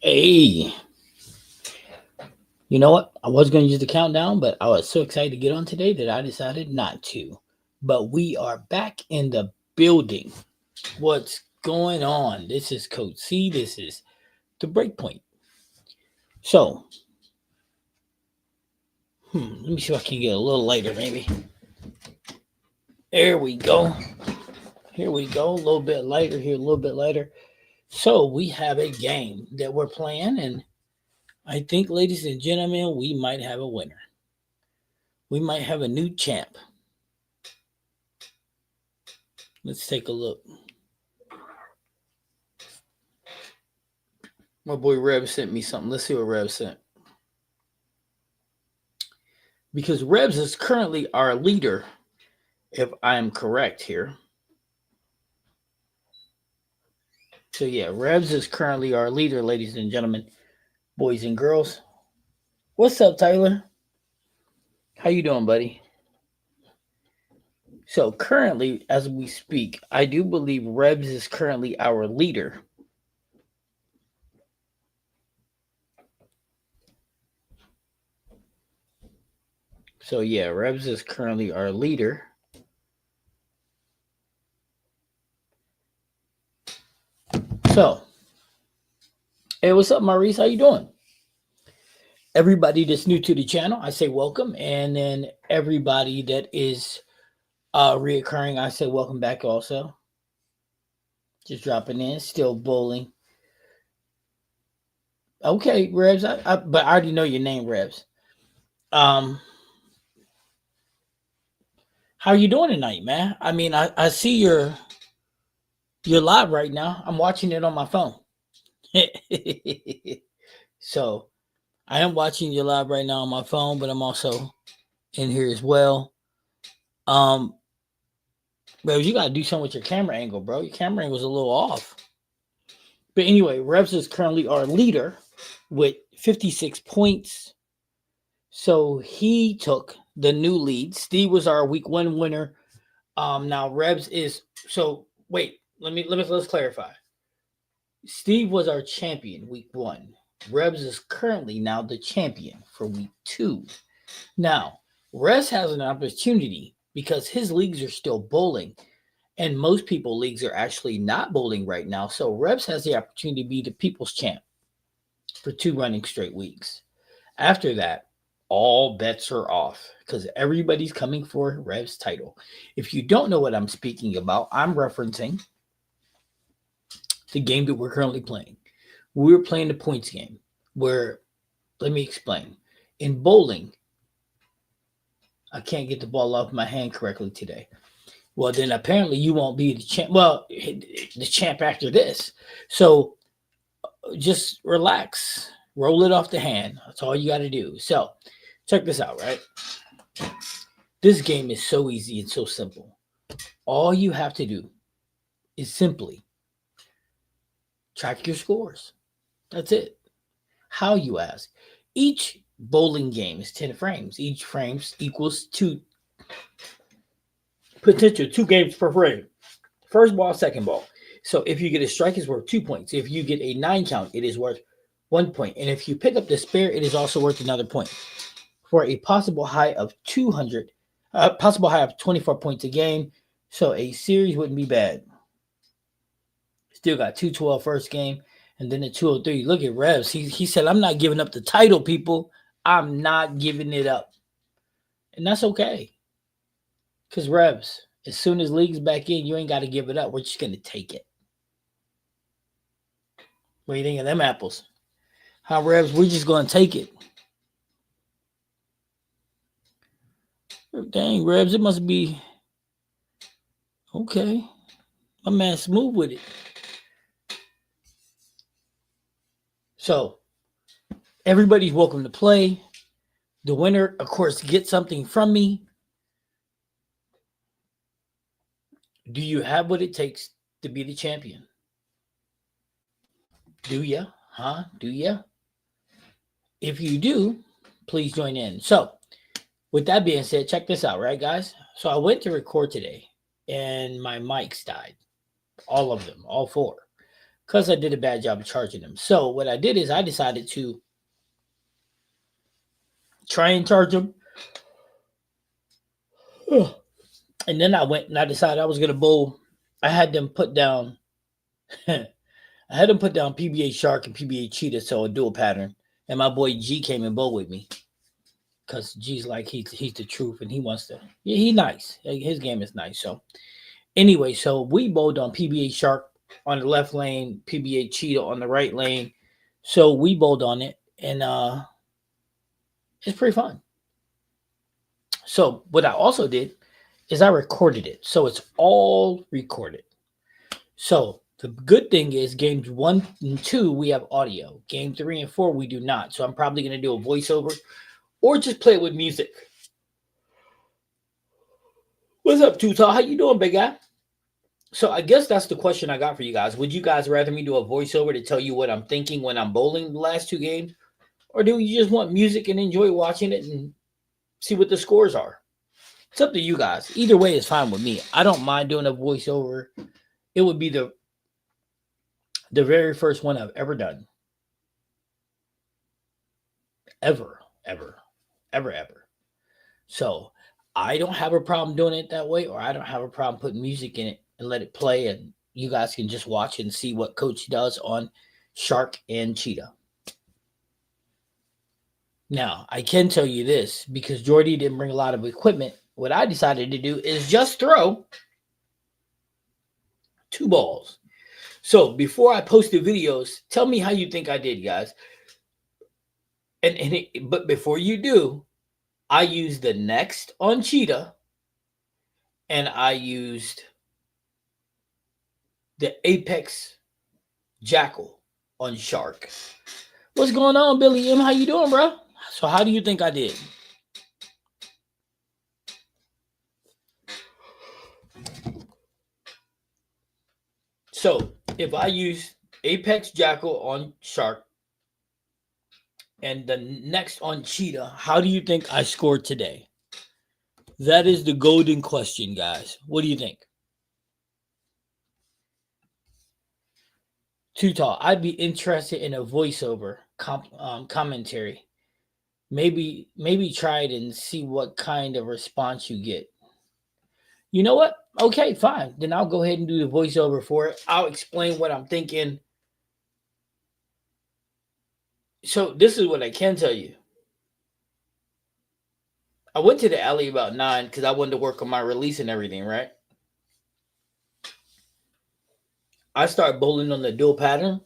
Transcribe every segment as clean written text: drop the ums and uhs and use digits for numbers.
Hey, you know what? I was going to use the countdown, but I was so excited to get on today that I decided not to. But we are back in the building. What's going on? This is Coach C. This is the breakpoint. So, let me see if I can get a little lighter, maybe. There we go. Here we go. A little bit lighter here, a little bit lighter. So, we have a game that we're playing, and I think, ladies and gentlemen, we might have a winner. We might have a new champ. Let's take a look. My boy Reb sent me something. Let's see what Reb sent. Because Rebs is currently our leader, if I am correct here. So yeah, Rebs is currently our leader, ladies and gentlemen, boys and girls. What's up, Tyler? How you doing, buddy? So currently, as we speak, I do believe Rebs is currently our leader. So yeah, Rebs is currently our leader. So, hey, what's up, Maurice? How you doing? Everybody that's new to the channel, I say welcome, and then everybody that is reoccurring, I say welcome back also. Just dropping in, still bowling. Okay, Rebs, but I already know your name, Rebs. How you doing tonight, man? I mean, I see you're live right now. I'm watching it on my phone. So I am watching you live right now on my phone, but I'm also in here as well. Bro, you gotta do something with your camera angle, bro. Your camera angle is a little off. But anyway, Rebs is currently our leader with 56 points. So he took the new lead. Steve was our week 1 winner. Now Rebs is so wait, let's clarify. Steve was our champion week 1. Rebs is currently now the champion for week 2. Now, Rebs has an opportunity because his leagues are still bowling, and most people leagues are actually not bowling right now. So Rebs has the opportunity to be the people's champ for 2 running straight weeks. After that, all bets are off because everybody's coming for Rebs title. If you don't know what I'm speaking about, I'm referencing the game that we're currently playing. We're playing the points game where, let me explain. In bowling, I can't get the ball off my hand correctly today. Well, then apparently you won't be the champ. Well, the champ after this. So just relax, roll it off the hand. That's all you got to do. So check this out, right? This game is so easy and so simple. All you have to do is simply track your scores. That's it. How, you ask? Each bowling game is 10 frames. Each frame equals 2 games per frame. First ball, second ball. So if you get a strike, it's worth 2 points. If you get a 9 count, it is worth 1 point. And if you pick up the spare, it is also worth another point. For a possible high of 24 points a game. So a series wouldn't be bad. Still got 212 first game, and then the 203. Look at Rebs. He said, I'm not giving up the title, people. I'm not giving it up. And that's okay. Because Rebs, as soon as league's back in, you ain't got to give it up. We're just going to take it. What do you think of them apples? How, Rebs? We're just going to take it. Dang, Rebs, it must be okay. My man smooth with it. So, everybody's welcome to play. The winner, of course, gets something from me. Do you have what it takes to be the champion? Do ya? Huh? Do ya? If you do, please join in. So, with that being said, check this out, right, guys? So, I went to record today, and my mics died. All of them, all 4. because I did a bad job of charging them. So what I did is I decided to try and charge them. And then I went and I decided I was going to bowl. I had them put down I had them put down PBA Shark and PBA Cheetah, so a dual pattern. And my boy G came and bowled with me because G's like he's the truth and he wants to. Yeah, he's nice. His game is nice. So anyway, so we bowled on PBA Shark on the left lane, PBA Cheetah on the right lane. So we bowled on it, and it's pretty fun. So what I also did is I recorded it, so it's all recorded. So the good thing is games 1 and 2 we have audio. Game 3 and 4 we do not. So I'm probably going to do a voiceover or just play it with music. What's up, Tutal? How you doing, big guy? So I guess that's the question I got for you guys. Would you guys rather me do a voiceover to tell you what I'm thinking when I'm bowling the last 2 games? Or do you just want music and enjoy watching it and see what the scores are? It's up to you guys. Either way is fine with me. I don't mind doing a voiceover. It would be the very first one I've ever done. Ever. So I don't have a problem doing it that way, or I don't have a problem putting music in it and let it play, and you guys can just watch and see what Coach does on Shark and Cheetah. Now, I can tell you this, because Jordy didn't bring a lot of equipment, what I decided to do is just throw 2 balls. So before I post the videos, tell me how you think I did, guys. But before you do, I used the next on Cheetah, and I used the Apex Jackal on Shark. What's going on, Billy M? How you doing, bro? So how do you think I did? So if I use Apex Jackal on Shark and the next on Cheetah, how do you think I scored today? That is the golden question, guys. What do you think? Tutal, I'd be interested in a voiceover commentary. Maybe try it and see what kind of response you get. You know what? Okay, fine. Then I'll go ahead and do the voiceover for it. I'll explain what I'm thinking. So this is what I can tell you. I went to the alley about 9 because I wanted to work on my release and everything, right? I started bowling on the dual pattern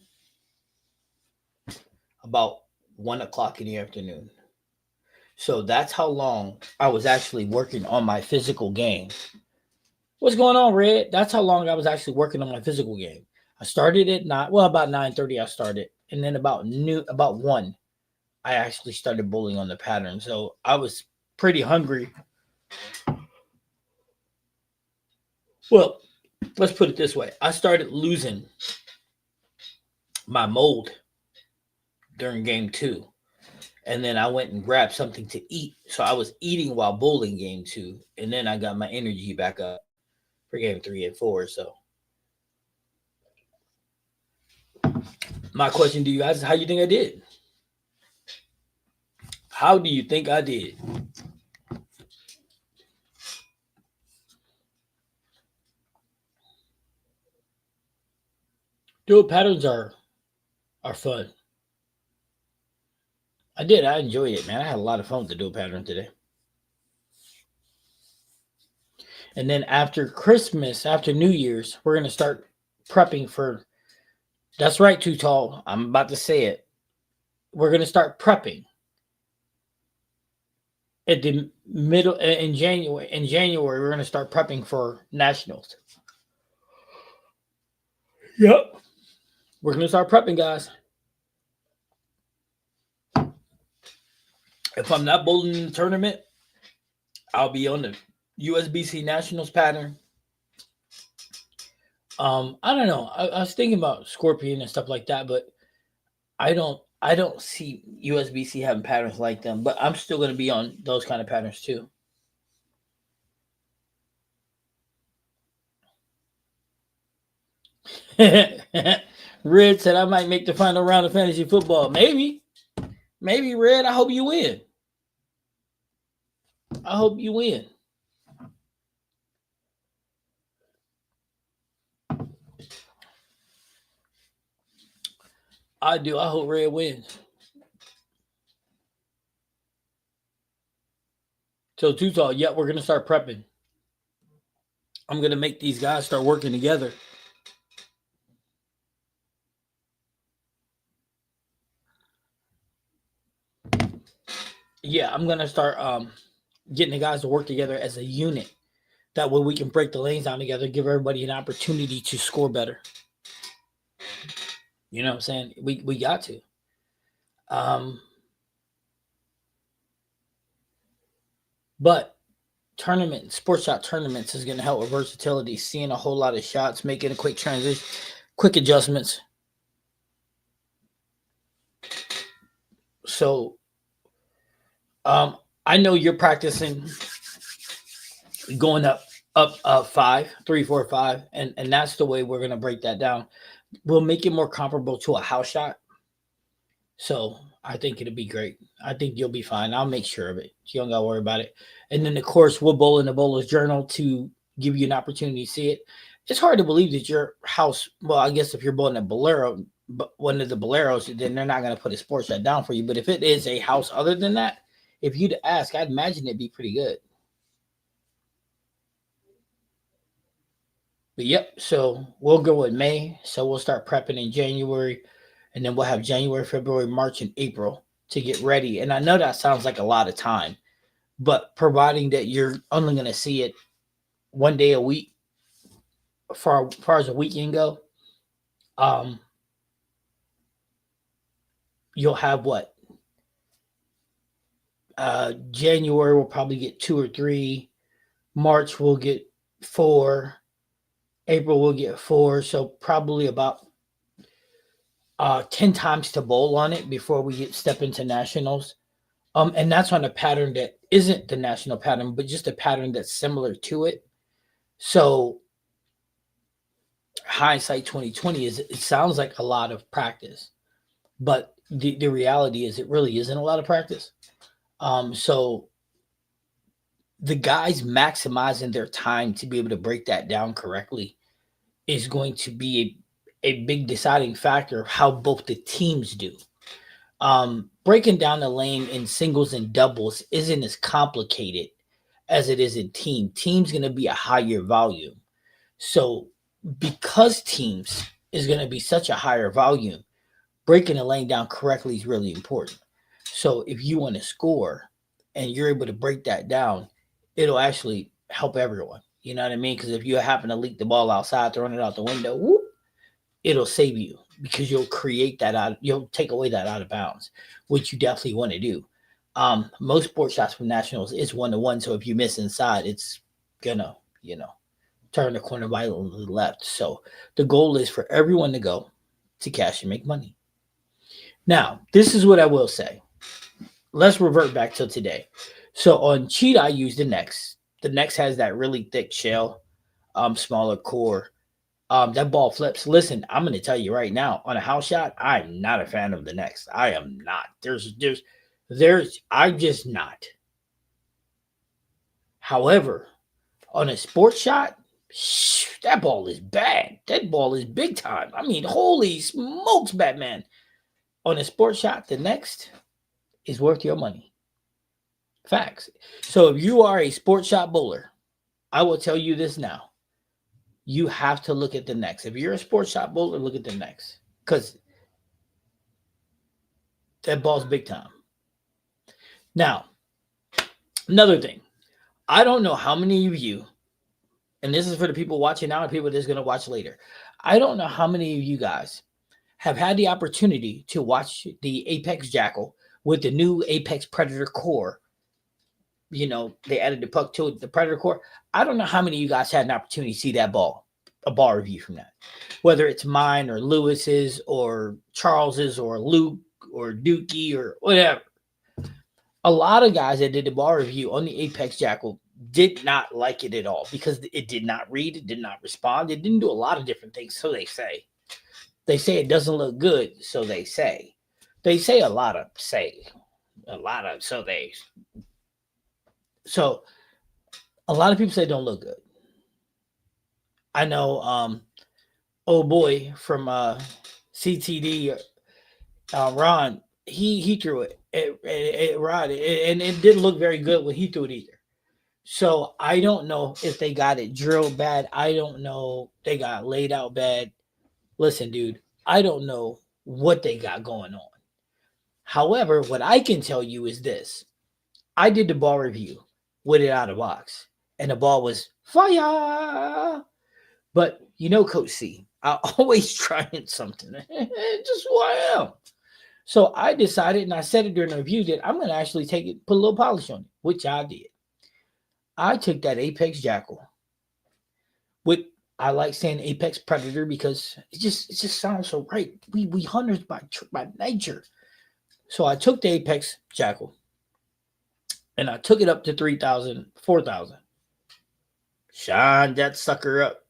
about 1 o'clock in the afternoon. So that's how long I was actually working on my physical game. What's going on, Red? That's how long I was actually working on my physical game. I started at about 9:30 I started. And then about 1, I actually started bowling on the pattern. So I was pretty hungry. Well, let's put it this way. I started losing my mold during game 2. And then I went and grabbed something to eat. So I was eating while bowling game 2. And then I got my energy back up for game 3 and 4. So my question to you guys is, how do you think I did? How do you think I did? Dual patterns are fun. I enjoyed it, man. I had a lot of fun with the dual pattern today. And then after Christmas, after New Year's, we're going to start prepping for, that's right, Too Tall. I'm about to say it. We're going to start prepping at the middle in January. In January, we're going to start prepping for nationals. Yep. We're going to start prepping, guys. If I'm not bowling in the tournament, I'll be on the USBC Nationals pattern. I don't know. I was thinking about Scorpion and stuff like that, but I don't see USBC having patterns like them. But I'm still going to be on those kind of patterns too. Red said I might make the final round of fantasy football. Maybe, Red. I hope you win. I hope you win. I do. I hope Red wins. So Tutal, yeah, we're gonna start prepping. I'm gonna make these guys start working together. Yeah, I'm gonna start getting the guys to work together as a unit. That way we can break the lanes down together, give everybody an opportunity to score better. You know what I'm saying? We got to. But sports shot tournaments is going to help with versatility, seeing a whole lot of shots, making a quick transition, quick adjustments. So, I know you're practicing going up 5, 3, 4, 5, and that's the way we're going to break that down. We'll make it more comparable to a house shot. So I think it'll be great. I think you'll be fine. I'll make sure of it. You don't got to worry about it. And then, of course, we'll bowl in the Bowler's Journal to give you an opportunity to see it. It's hard to believe that your house, well, I guess if you're bowling a Bolero, but one of the Boleros, then they're not going to put a sports shot down for you. But if it is a house other than that, if you'd ask, I'd imagine it'd be pretty good. But yep, so we'll go with May. So we'll start prepping in January. And then we'll have January, February, March, and April to get ready. And I know that sounds like a lot of time, but providing that you're only going to see it one day a week, far as a weekend go, you'll have what? January will probably get 2 or 3. March will get 4. April will get 4. So probably about 10 times to bowl on it before we step into nationals. And that's on a pattern that isn't the national pattern, but just a pattern that's similar to it. So hindsight 2020 it sounds like a lot of practice, but the reality is it really isn't a lot of practice. So the guys maximizing their time to be able to break that down correctly is going to be a big deciding factor of how both the teams do. Breaking down the lane in singles and doubles isn't as complicated as it is in team. Team's going to be a higher volume. So because teams is going to be such a higher volume, breaking the lane down correctly is really important. So if you want to score and you're able to break that down, it'll actually help everyone. You know what I mean? Because if you happen to leak the ball outside, throwing it out the window, whoop, it'll save you because you'll create that out. You'll take away that out of bounds, which you definitely want to do. Most sports shots from nationals is 1-1. So if you miss inside, it's gonna, turn the corner violently left. So the goal is for everyone to go to cash and make money. Now, this is what I will say. Let's revert back to today. So on cheat, I use the Nex. The Nex has that really thick shell, smaller core. That ball flips. Listen, I'm going to tell you right now, on a house shot, I'm not a fan of the Nex. I am not. I'm just not. However, on a sports shot, that ball is bad. That ball is big time. I mean, holy smokes, Batman. On a sports shot, the Nex is worth your money. Facts. So if you are a sports shot bowler, I will tell you this now. You have to look at the Nex. If you're a sports shot bowler, look at the Nex. Because that ball's big time. Now, another thing. I don't know how many of you, and this is for the people watching now and people that's going to watch later. I don't know how many of you guys have had the opportunity to watch the Apex Jackal with the new Apex Predator core. They added the puck to it, the Predator core. I don't know how many of you guys had an opportunity to see that ball, a ball review from that. Whether it's mine or Lewis's or Charles's or Luke or Dookie or whatever. A lot of guys that did the ball review on the Apex Jackal did not like it at all because it did not read, it did not respond, it didn't do a lot of different things, so they say. They say it doesn't look good, so they say. They say a lot of say. A lot of so they so a lot of people say it don't look good. I know oh boy from CTD Ron, he threw it. Ron, and it didn't look very good when he threw it either. So I don't know if they got it drilled bad. I don't know they got laid out bad. Listen, dude, I don't know what they got going on. However, what I can tell you is this: I did the ball review with it out of the box, and the ball was fire. But you know, Coach C, I always trying something. Just who I am. So I decided, and I said it during the review, that I'm going to actually take it, put a little polish on it, which I did. I took that Apex Jackal, with I like saying Apex Predator because it just sounds so right. We hunters by nature. So I took the Apex Jackal, and I took it up to 3,000, 4,000. Shine that sucker up.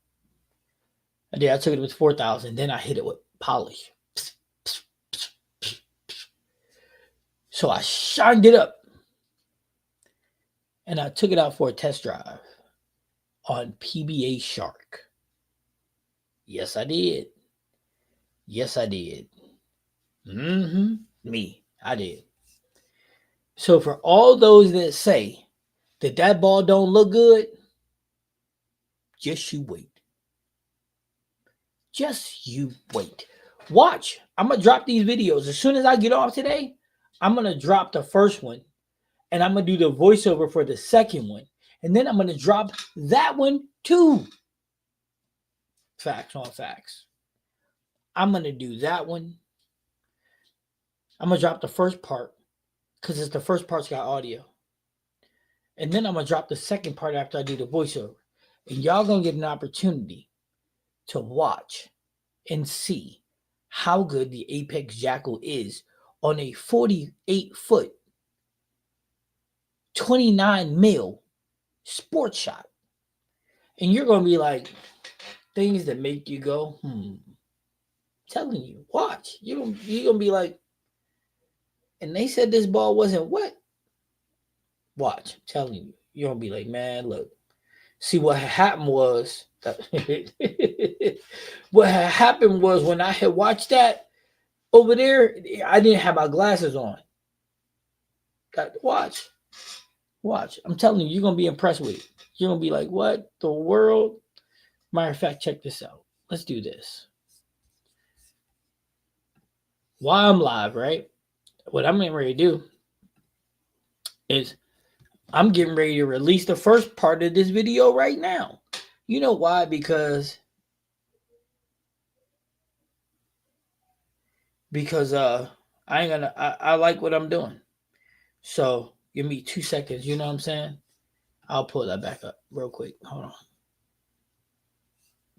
And then I took it with 4,000. Then I hit it with polish. So I shined it up, and I took it out for a test drive on PBA Shark. Yes, I did. Yes, I did. Me, I did. So for all those that say that ball don't look good, just you wait. Just you wait. Watch. I'm gonna drop these videos as soon as I get off today. I'm gonna drop the first one, and I'm gonna do the voiceover for the second one, and then I'm gonna drop that one too. Facts on facts. I'm gonna do that one. I'm gonna drop the first part because it's the first part's got audio. And then I'm gonna drop the second part after I do the voiceover. And y'all gonna get an opportunity to watch and see how good the Apex Jackal is on a 48-foot, 29 mil sports shot. And you're gonna be like, things that make you go, telling you, watch. You're gonna be like, and they said this ball wasn't wet. Watch, I'm telling you. You're gonna be like, man, look. See what happened was what had happened was when I had watched that over there, I didn't have my glasses on. Watch. Watch. I'm telling you, you're gonna be impressed with it. You're gonna be like, what the world? Matter of fact, check this out. Let's do this. While I'm live, right? What I'm getting ready to do is I'm getting ready to release the first part of this video right now. You know why? Because I ain't gonna I like what I'm doing. So give me 2 seconds, you know what I'm saying? I'll pull that back up real quick. Hold on.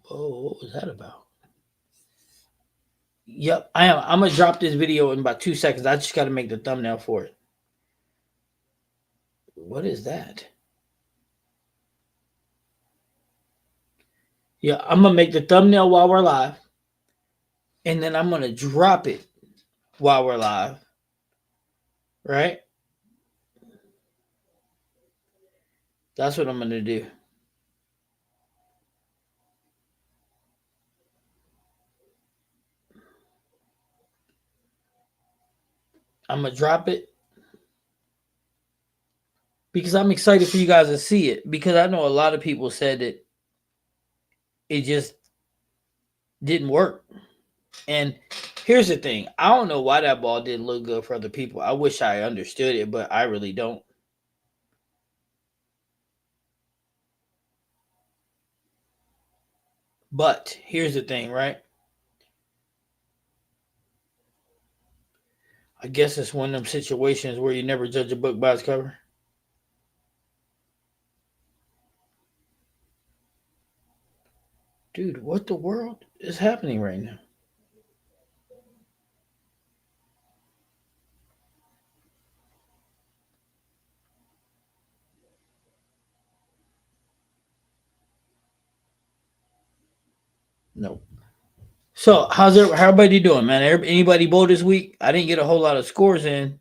Whoa, what was that about? Yep, I am. I'm gonna drop this video in about 2 seconds. I just gotta make the thumbnail for it. What is that? Yeah, I'm gonna make the thumbnail while we're live, and then I'm gonna drop it while we're live. Right? That's what I'm gonna do. I'm gonna drop it because I'm excited for you guys to see it. Because I know a lot of people said that it just didn't work. And here's the thing: I don't know why that ball didn't look good for other people. I wish I understood it, but I really don't. But here's the thing, right? I guess it's one of them situations where you never judge a book by its cover. Dude, what the world is happening right now? No. So how's it? How everybody doing, man? Anybody bowl this week? I didn't get a whole lot of scores in,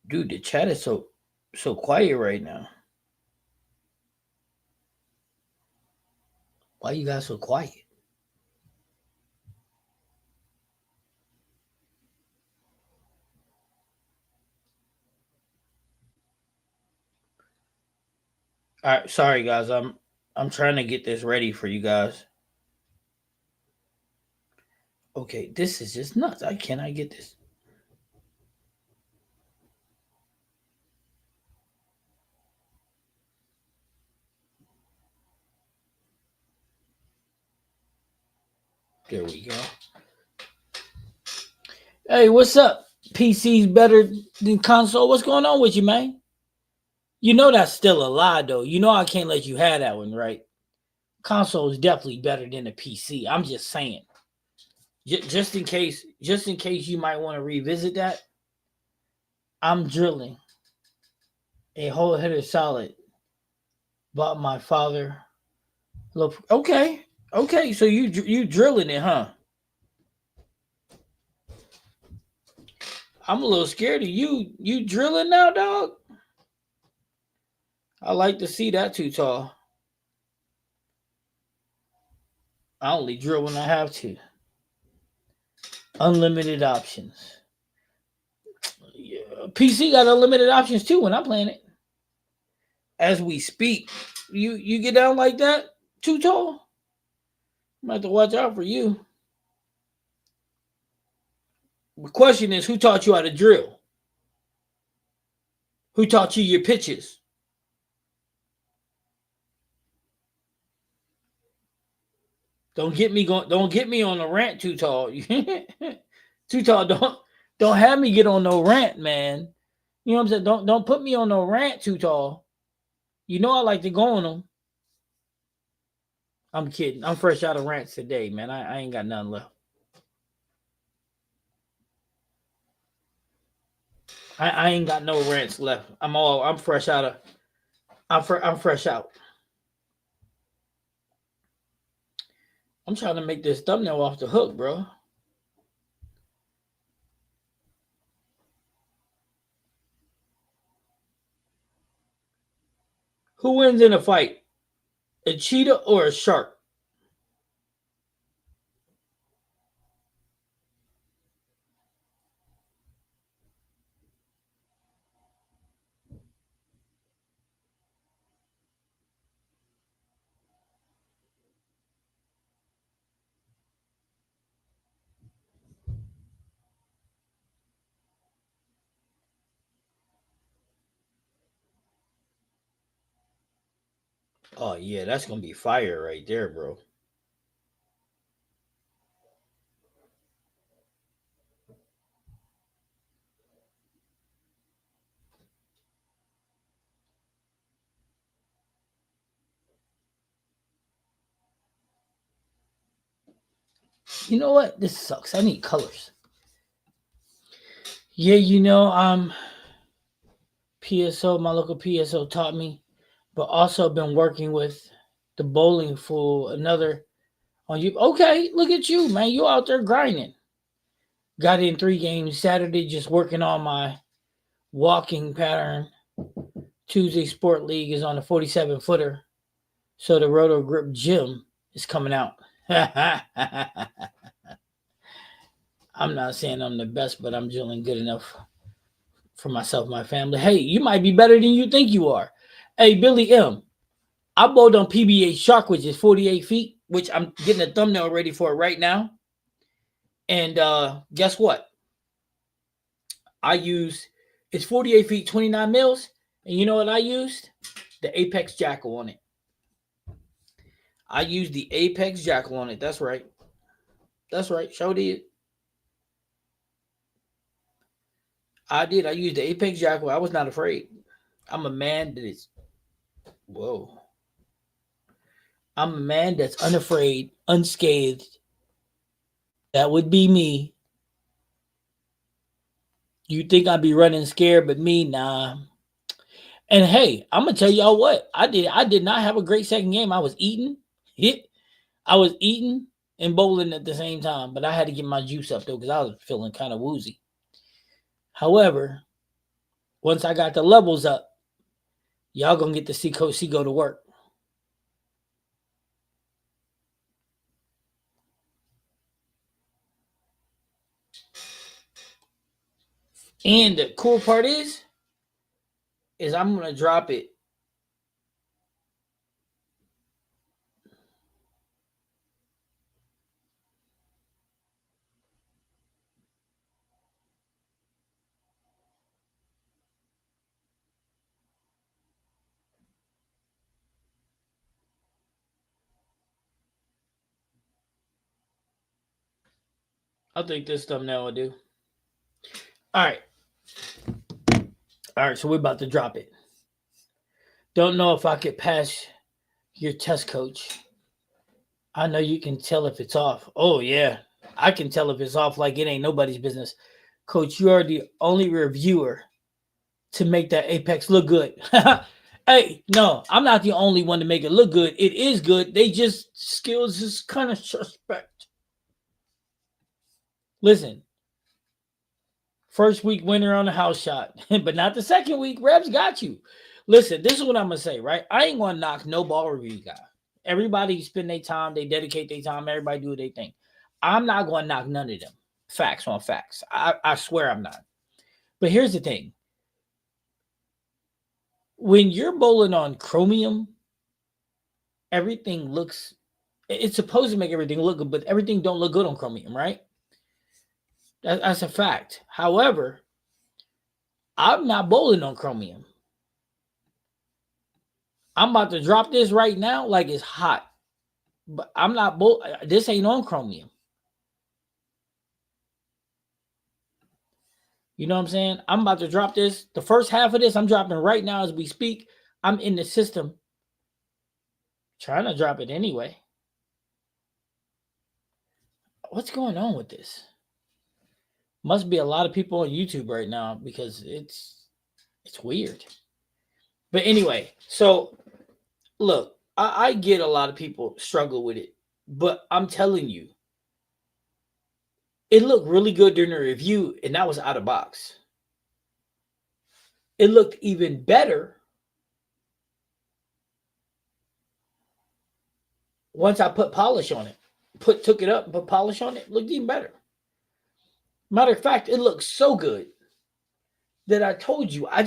dude. The chat is so quiet right now. Why you guys so quiet? All right, sorry guys. I'm trying to get this ready for you guys. Okay, this is just nuts. I cannot get this. There we go. Hey, what's up? PC's better than console. What's going on with you, man? You know that's still a lie, though. You know I can't let you have that one, right? Console is definitely better than the PC. I'm just saying. Just in case you might want to revisit that, I'm drilling a whole header solid. Bought my father. Look, okay, so you drilling it, huh? I'm a little scared of you. You drilling now, dog? I like to see that too tall. I only drill when I have to. Unlimited options. Yeah, PC got unlimited options too when I'm playing it. As we speak, you get down like that too tall. I'm gonna have to watch out for you. The question is, who taught you how to drill? Who taught you your pitches? Don't get me going. Don't get me on a rant too tall. Too tall. Don't have me get on no rant, man. You know what I'm saying? Don't put me on no rant too tall. You know I like to go on them. I'm kidding. I'm fresh out of rants today, man. I ain't got nothing left. I ain't got no rants left. I'm fresh out of. I'm fresh out. I'm trying to make this thumbnail off the hook, bro. Who wins in a fight? A cheetah or a shark? Oh yeah, that's gonna be fire right there, bro. You know what? This sucks. I need colors. Yeah, PSO, my local PSO taught me, but also been working with the bowling fool, another on you. Okay, look at you, man. You out there grinding. Got in 3 games Saturday, just working on my walking pattern. Tuesday Sport League is on the 47 footer. So the Roto Grip Gym is coming out. I'm not saying I'm the best, but I'm doing good enough for myself and my family. Hey, you might be better than you think you are. Hey, Billy M, I bowled on PBA Shark, which is 48 feet, which I'm getting a thumbnail ready for right now. And guess what? It's 48 feet, 29 mils. And you know what I used? The Apex Jackal on it. I used the Apex Jackal on it. That's right. That's right. Show did. I did. I used the Apex Jackal. I was not afraid. I'm a man that is. Whoa. I'm a man that's unafraid, unscathed. That would be me. You think I'd be running scared, but me, nah. And hey, I'm gonna tell y'all what I did. I did not have a great second game. I was eating, hit. I was eating and bowling at the same time, but I had to get my juice up though because I was feeling kind of woozy. However, once I got the levels up, y'all gonna get to see Coach C go to work. And the cool part is I'm gonna drop it. I think this thumbnail will do. All right. All right, so we're about to drop it. Don't know if I could pass your test, coach. I know you can tell if it's off. Oh, yeah. I can tell if it's off like it ain't nobody's business. Coach, you are the only reviewer to make that Apex look good. Hey, no, I'm not the only one to make it look good. It is good. They just skills is kind of suspect. Listen, first week winner on the house shot, but not the second week. Rebs got you. Listen, this is what I'm gonna say, right? I ain't gonna knock no ball review guy. Everybody spend their time, they dedicate their time, everybody do their thing. I'm not gonna knock none of them. Facts on facts. I swear I'm not. But here's the thing. When you're bowling on chromium, everything looks, it's supposed to make everything look good, but everything don't look good on chromium, right? That's a fact. However, I'm not bowling on chromium. I'm about to drop this right now like it's hot. But I'm not this ain't on chromium. You know what I'm saying? I'm about to drop this. The first half of this, I'm dropping right now as we speak. I'm in the system. Trying to drop it anyway. What's going on with this? Must be a lot of people on YouTube right now because it's weird. But anyway, so look, I get a lot of people struggle with it, but I'm telling you, it looked really good during the review, and that was out of box. It looked even better once I put polish on it. Took it up and put polish on it. Looked even better. Matter of fact, it looks so good that I told you I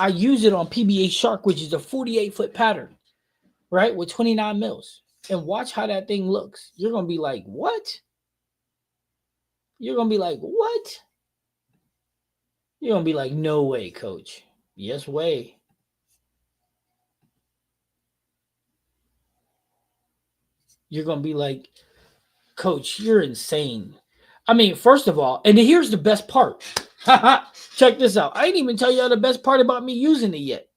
use it on PBA Shark, which is a 48-foot pattern, right, with 29 mils. And watch how that thing looks. You're gonna be like, what? You're gonna be like, what? You're gonna be like, no way, coach. Yes way. You're gonna be like, coach, you're insane. I mean, first of all, and here's the best part. Check this out. I didn't even tell y'all the best part about me using it yet.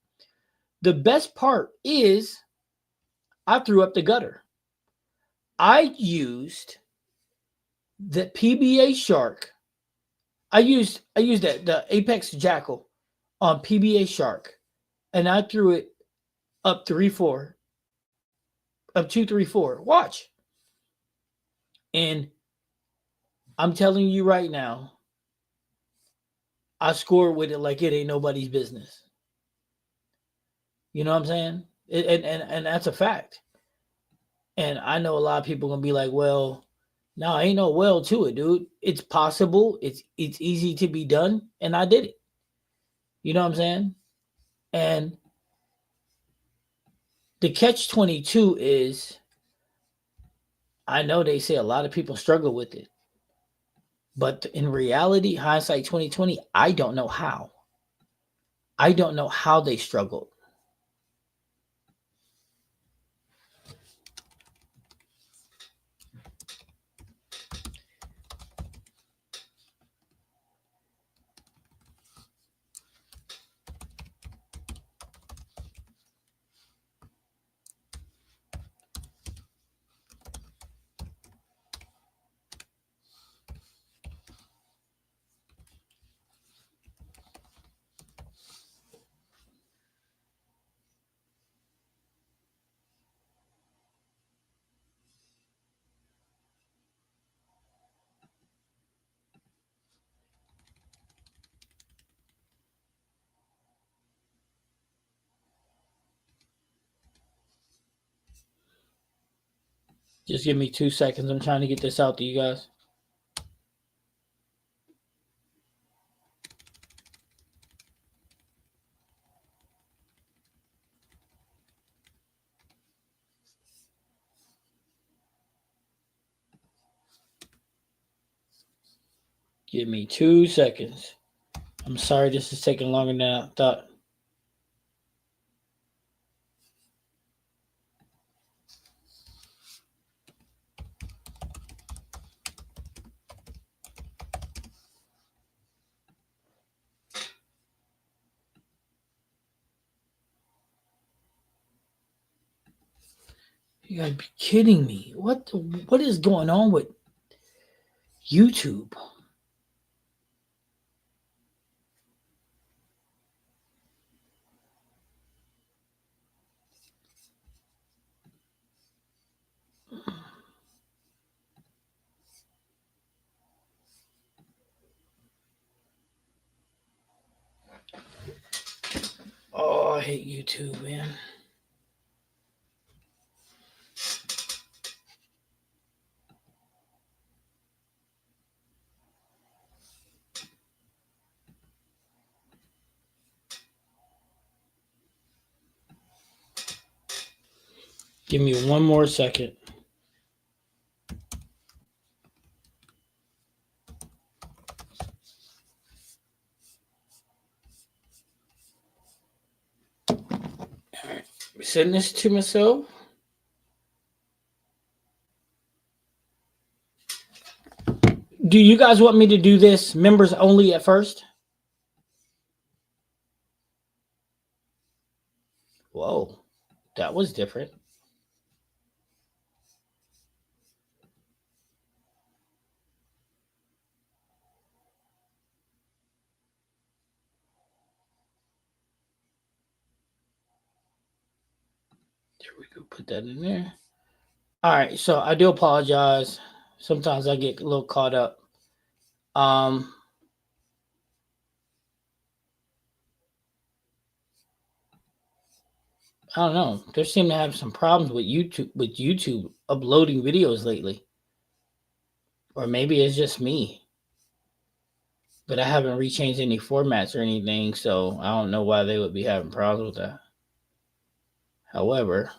The best part is I threw up the gutter. I used the PBA Shark. I used that the Apex Jackal on PBA Shark, and I threw it up 3-4, up 2-3-4. Watch, and I'm telling you right now, I scored with it like it ain't nobody's business. You know what I'm saying? And that's a fact. And I know a lot of people gonna be like, well, no, ain't no well to it, dude. It's possible. It's easy to be done, and I did it. You know what I'm saying? And the catch-22 is, I know they say a lot of people struggle with it, but in reality, hindsight 2020, I don't know how. I don't know how they struggled. Just give me 2 seconds. I'm trying to get this out to you guys. Give me 2 seconds. I'm sorry this is taking longer than I thought. You gotta be kidding me. What is going on with YouTube? Oh, I hate YouTube, man. Give me 1 more second. Alright. Send this to myself. Do you guys want me to do this members only at first? Whoa, that was different. There we go. Put that in there. All right. So I do apologize. Sometimes I get a little caught up. I don't know. There seem to have some problems with YouTube uploading videos lately. Or maybe it's just me. But I haven't rechanged any formats or anything, so I don't know why they would be having problems with that. However,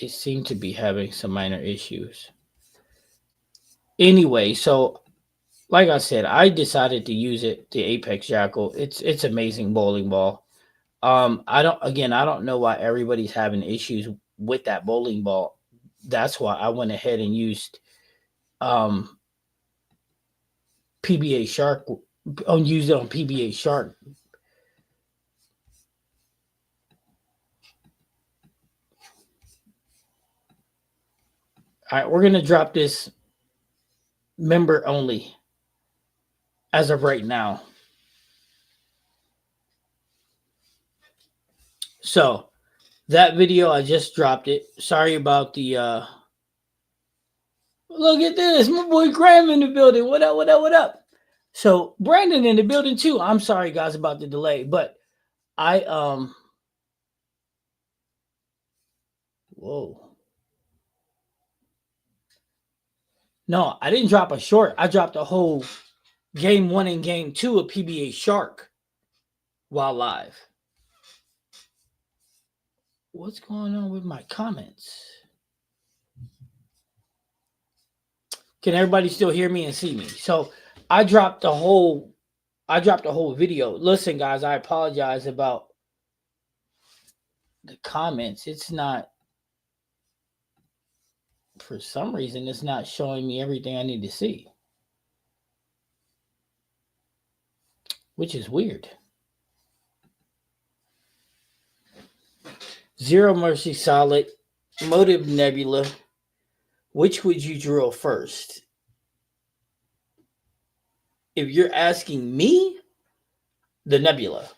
they seem to be having some minor issues. Anyway, so like I said, I decided to use it, the Apex Jackal. It's amazing bowling ball. I don't know why everybody's having issues with that bowling ball. That's why I went ahead and used PBA Shark. Used it on PBA Shark. All right, we're gonna drop this member only as of right now. So that video, I just dropped it. Sorry about the look at this. My boy Graham in the building. What up, what up, what up? So Brandon in the building too. I'm sorry guys about the delay, but I whoa. No, I didn't drop a short. I dropped a whole game 1 and game 2 of PBA Shark while live. What's going on with my comments? Can everybody still hear me and see me? So I dropped the whole video. Listen, guys, I apologize about the comments. It's not, for some reason, it's not showing me everything I need to see, which is weird. Zero Mercy Solid, Motive Nebula. Which would you drill first? If you're asking me, the Nebula.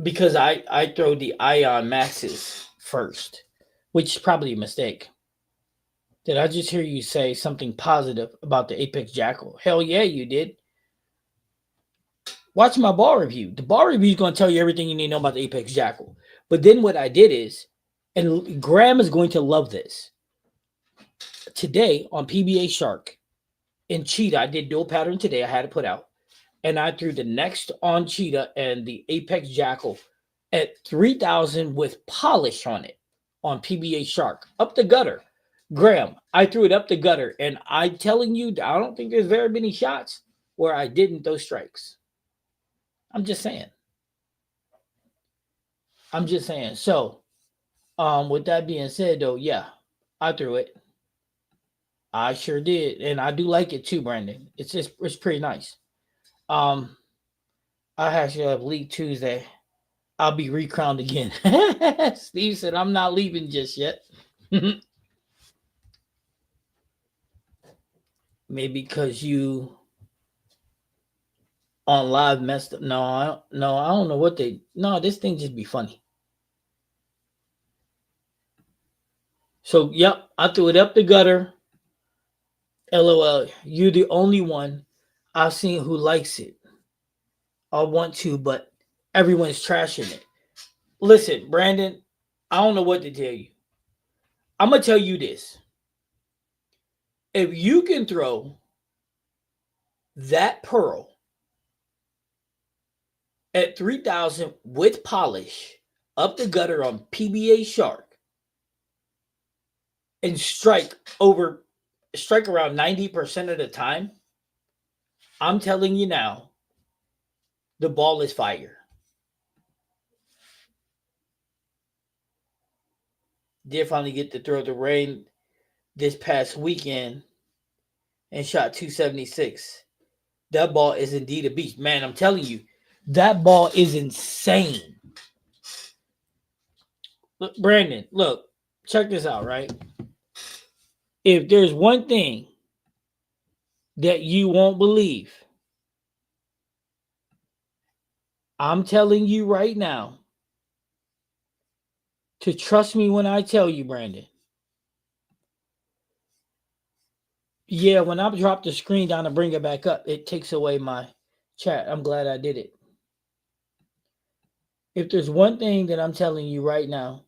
Because I throw the Ion Maxes first, which is probably a mistake. Did I just hear you say something positive about the Apex Jackal? Hell yeah, you did. Watch my ball review. The ball review is going to tell you everything you need to know about the Apex Jackal. But then what I did is And Graham is going to love this. Today on PBA Shark in Cheetah, I did dual pattern today. I had to put out. And I threw the next on Cheetah and the Apex Jackal at 3,000 with polish on it on PBA Shark. Up the gutter. Graham, I threw it up the gutter. And I'm telling you, I don't think there's very many shots where I didn't throw strikes. I'm just saying. So, with that being said, though, yeah, I threw it. I sure did, and I do like it too, Brandon. It's pretty nice. I actually have League Tuesday. I'll be recrowned again. Steve said I'm not leaving just yet. Maybe because you on live messed up. No, I don't know what they. No, this thing just be funny. So, yep, I threw it up the gutter. LOL, you're the only one I've seen who likes it. I want to, but everyone's trashing it. Listen, Brandon, I don't know what to tell you. I'm going to tell you this. If you can throw that pearl at 3,000 with polish up the gutter on PBA Shark and strike around 90% of the time, I'm telling you now, the ball is fire. Did finally get to throw the rain this past weekend and shot 276. That ball is indeed a beast. Man, I'm telling you, that ball is insane. Look, Brandon, look, check this out, right? If there's one thing that you won't believe, I'm telling you right now to trust me when I tell you, Brandon. Yeah, when I drop the screen down and bring it back up, it takes away my chat. I'm glad I did it. If there's one thing that I'm telling you right now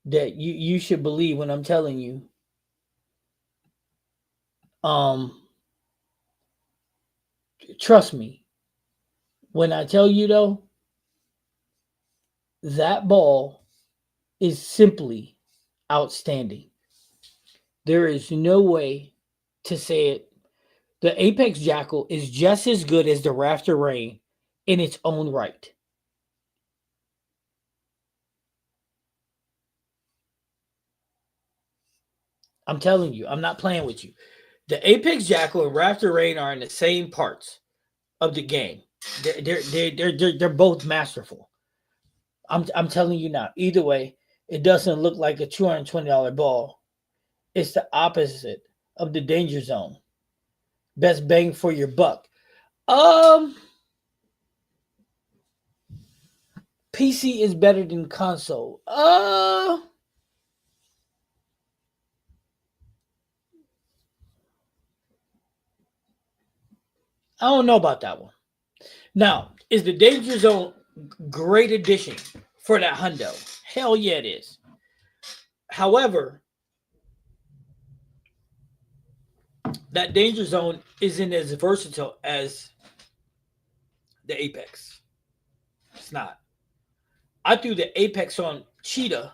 that you should believe when I'm telling you, trust me. When I tell you though, that ball is simply outstanding. There is no way to say it. The Apex Jackal is just as good as the Rafter Rain in its own right. I'm telling you, I'm not playing with you. The Apex Jackal and Rafter Rain are in the same parts of the game. They're both masterful. I'm telling you now. Either way, it doesn't look like a $220 ball. It's the opposite of the danger zone. Best bang for your buck. PC is better than console. I don't know about that one. Now, is the danger zone great addition for that hundo? Hell yeah, it is. However, that danger zone isn't as versatile as the Apex. It's not. I threw the Apex on Cheetah,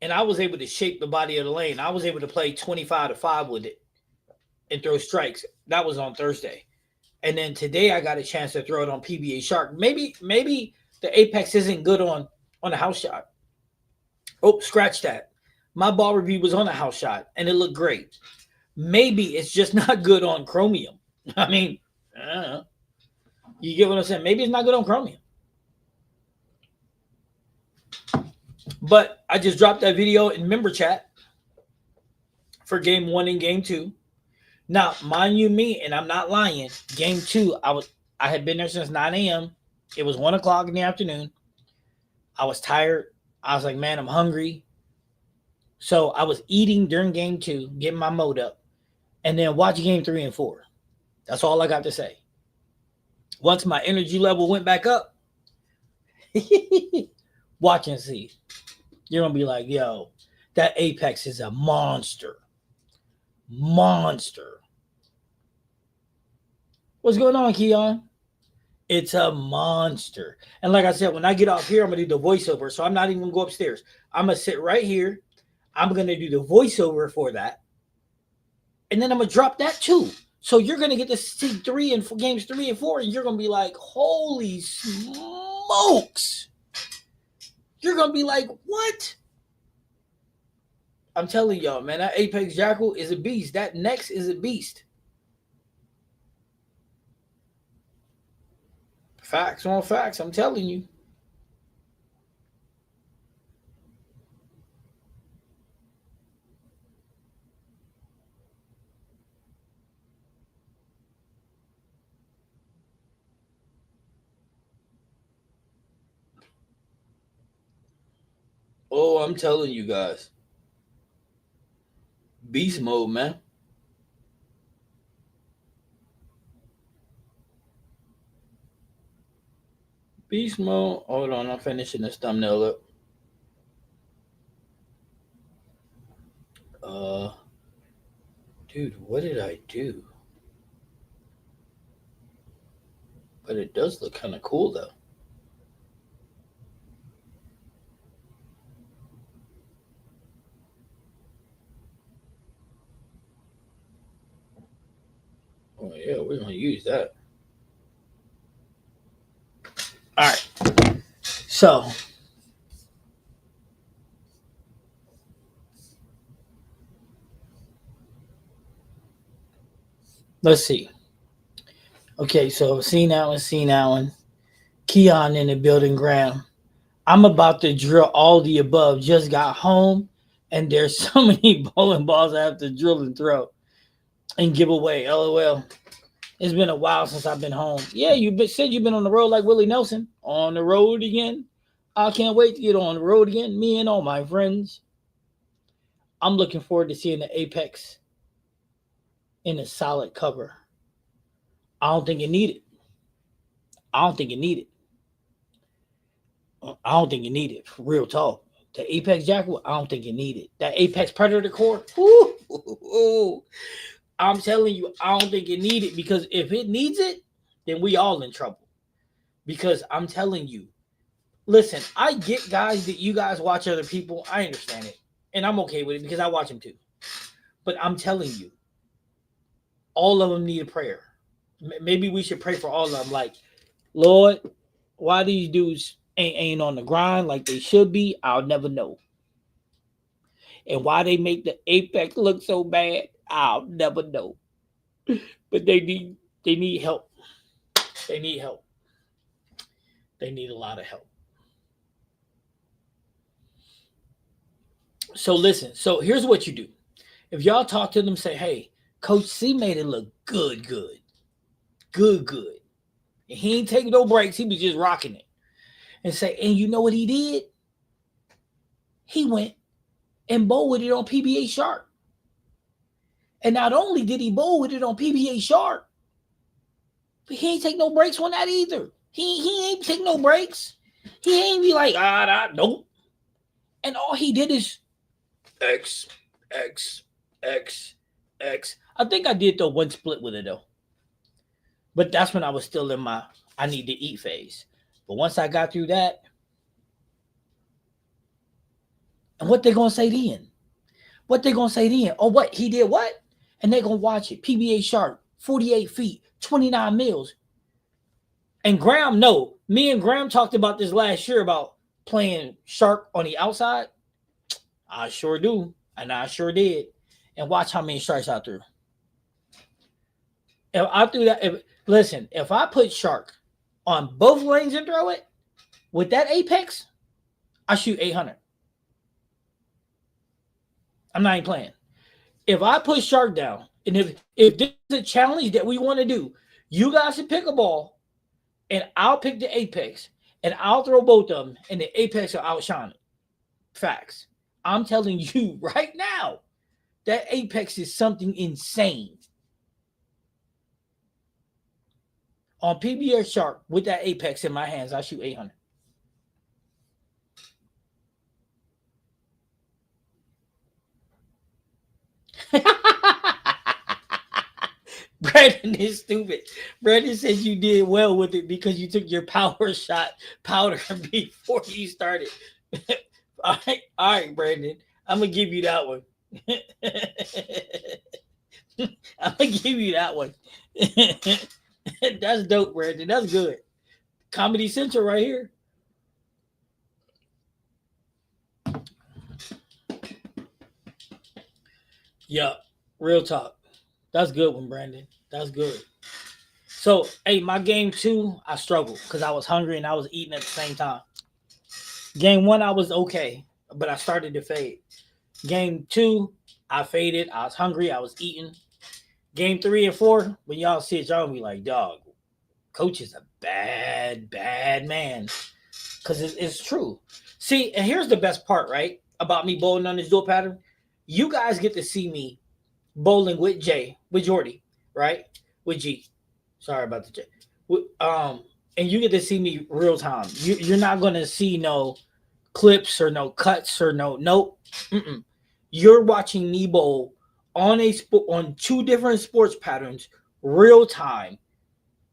and I was able to shape the body of the lane. I was able to play 25-5 with it and throw strikes. That was on Thursday. And then today I got a chance to throw it on PBA Shark. Maybe the Apex isn't good on a house shot. Oh, scratch that. My ball review was on a house shot, and it looked great. Maybe it's just not good on Chromium. I mean, I don't know. You get what I'm saying? Maybe it's not good on Chromium. But I just dropped that video in member chat for game 1 and game 2. Now, mind you me, and I'm not lying, game 2, I had been there since 9 a.m. It was 1 o'clock in the afternoon. I was tired. I was like, man, I'm hungry. So I was eating during game 2, getting my mode up, and then watch game 3 and 4. That's all I got to say. Once my energy level went back up, Watch and see. You're gonna be like, yo, that Apex is a monster. Monster. What's going on, Keon? It's a monster. And like I said, when I get off here, I'm gonna do the voiceover. So I'm not even gonna go upstairs. I'm gonna sit right here. I'm gonna do the voiceover for that. And then I'm gonna drop that too. So you're gonna get to see games 3 and 4, and you're gonna be like, holy smokes. You're gonna be like, what? I'm telling y'all, man, that Apex Jackal is a beast. That Nex is a beast. Facts on facts, I'm telling you. Oh, I'm telling you guys. Beast mode, man. Beast mode. Hold on, I'm finishing this thumbnail up. Dude, what did I do? But it does look kind of cool, though. Oh, yeah, we're going to use that. All right. So, let's see. Okay, so seen that one. Keon in the building ground. I'm about to drill all the above. Just got home, and there's so many bowling balls I have to drill and throw and give away. LOL. It's been a while since I've been home. Yeah, said you've been on the road like Willie Nelson. On the road again. I can't wait to get on the road again. Me and all my friends. I'm looking forward to seeing the Apex in a solid cover. I don't think it needed. I don't think it needed. Real talk. The Apex Jackal, I don't think it needed. That Apex Predator core, I'm telling you, I don't think it needed, because if it needs it, then we all in trouble. Because I'm telling you, listen, I get, guys, that you guys watch other people. I understand it. And I'm okay with it because I watch them too. But I'm telling you, all of them need a prayer. Maybe we should pray for all of them. Like, Lord, why these dudes ain't on the grind like they should be, I'll never know. And why they make the Apex look so bad, I'll never know. But they need help. They need help. They need a lot of help. So listen, so here's what you do. If y'all talk to them, say, hey, Coach C made it look good. And he ain't taking no breaks. He was just rocking it. And say, and you know what he did? He went and bowled with it on PBA Shark. And not only did he bowl with it on PBA Shark, but he ain't take no breaks on that either. He ain't take no breaks. He ain't be like, nope. And all he did is X. I think I did throw one split with it, though. But that's when I was still in my I need to eat phase. But once I got through that, and what they going to say then? Oh, what? He did what? And they going to watch it. PBA Shark, 48 feet, 29 mils. And Graham, no. Me and Graham talked about this last year about playing Shark on the outside. I sure do. And I sure did. And watch how many strikes I threw. If I threw that, if I put Shark on both lanes and throw it with that Apex, I shoot 800. I'm not even playing. If I put Shark down, and if this is a challenge that we want to do, you guys should pick a ball, and I'll pick the Apex, and I'll throw both of them, and the Apex will outshine it. Facts. I'm telling you right now, that Apex is something insane. On PBS Shark, with that Apex in my hands, I shoot 800. Brandon is stupid. Brandon says you did well with it because you took your power shot powder before you started. All right, Brandon. I'm gonna give you that one. I'm gonna give you that one. That's dope, Brandon. That's good. Comedy Central right here. Yup. Real talk. That's good one, Brandon. That's good. So, hey, my game two, I struggled because I was hungry and I was eating at the same time. Game one, I was okay, but I started to fade. Game two, I faded. I was hungry. I was eating. Game three and four, when y'all see it, y'all gonna be like, dog, coach is a bad, bad man. Because it's true. See, and here's the best part, right? About me bowling on this dual pattern. You guys get to see me bowling with Jay, with Jordy, right? With G. Sorry about the J. And you get to see me real time. You're not gonna see no clips or no cuts or nope. Mm-mm. You're watching me bowl on two different sports patterns, real time.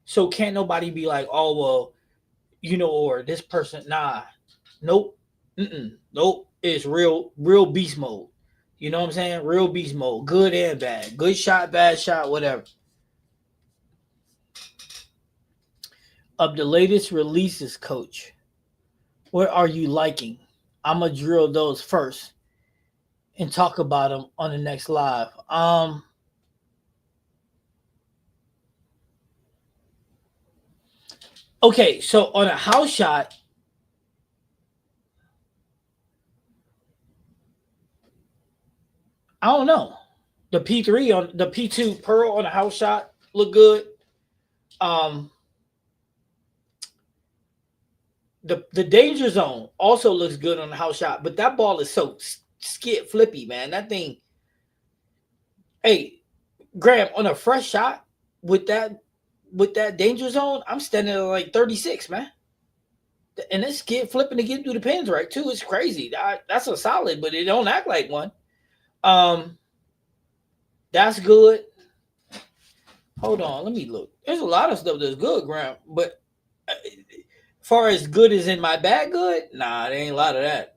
So can't nobody be like, oh well, or this person. Nah, nope, nope. It's real beast mode. You know what I'm saying? Real beast mode, good and bad, good shot, bad shot, whatever. Of the latest releases, coach, what are you liking? I'm gonna drill those first and talk about them on the next live. Okay, so on a house shot, I don't know. The P3 on the P2 Pearl on a house shot look good. The danger zone also looks good on the house shot, but that ball is so skid flippy, man. That thing. Hey, Graham, on a fresh shot with that danger zone, I'm standing at like 36, man. And this kid flipping to get through the pins right too. It's crazy. That's a solid, but it don't act like one. That's good. Hold on, let me look. There's a lot of stuff that's good, Graham, but far as good as in my bag good, nah, there ain't a lot of that.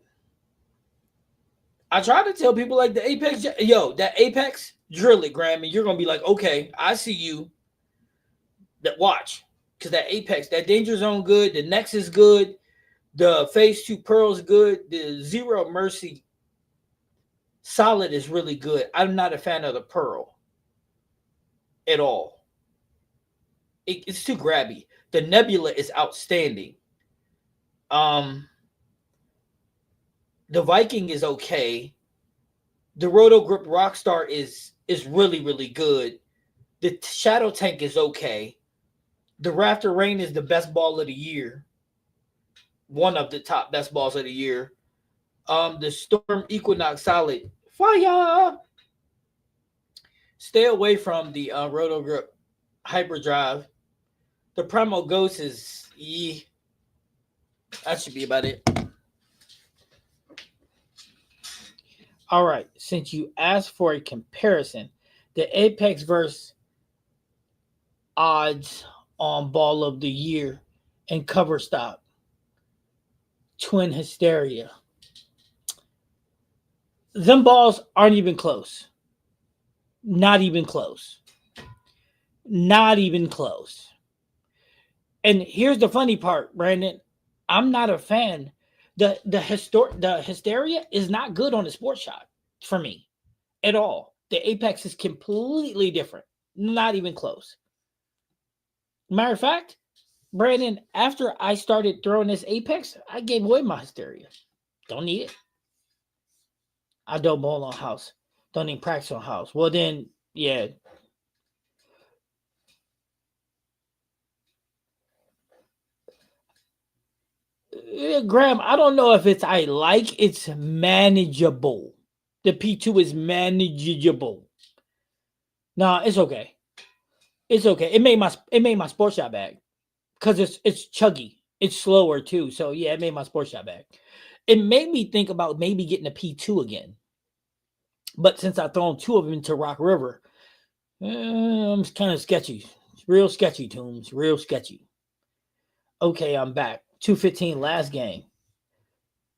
I try to tell people like the Apex, that Apex, drill it, Graham, and you're gonna be like, okay, I see you. That watch, because that Apex, that Danger Zone good, the Nexus good, the Phase 2 Pearl's good, the Zero Mercy Solid is really good. I'm not a fan of the Pearl at all. It's too grabby. The Nebula is outstanding. The Viking is okay. The Roto Grip Rockstar is really, really good. The Shadow Tank is okay. The Rafter Rain is the best ball of the year. One of the top best balls of the year. The Storm Equinox Solid. Fire! Stay away from the Roto Grip Hyperdrive. The Primal Ghost is that should be about it. All right. Since you asked for a comparison, the Apex versus odds on ball of the year and cover stop. Twin Hysteria. Them balls aren't even close. Not even close. Not even close. And here's the funny part, Brandon. I'm not a fan. The Hysteria is not good on the sports shot for me at all. The Apex is completely different. Not even close. Matter of fact, Brandon, after I started throwing this Apex, I gave away my Hysteria. Don't need it. I don't bowl on house. Don't even practice on house. Well, then, yeah. Graham, I don't know if it's manageable. The P2 is manageable. No, it's okay. It's okay. It made my sports shot bag because it's chuggy. It's slower too. So yeah, it made my sports shot bag. It made me think about maybe getting a P2 again. But since I've thrown two of them into Rock River, It's kind of sketchy. It's real sketchy, Toombs. Real sketchy. Okay, I'm back. 2:15 last game.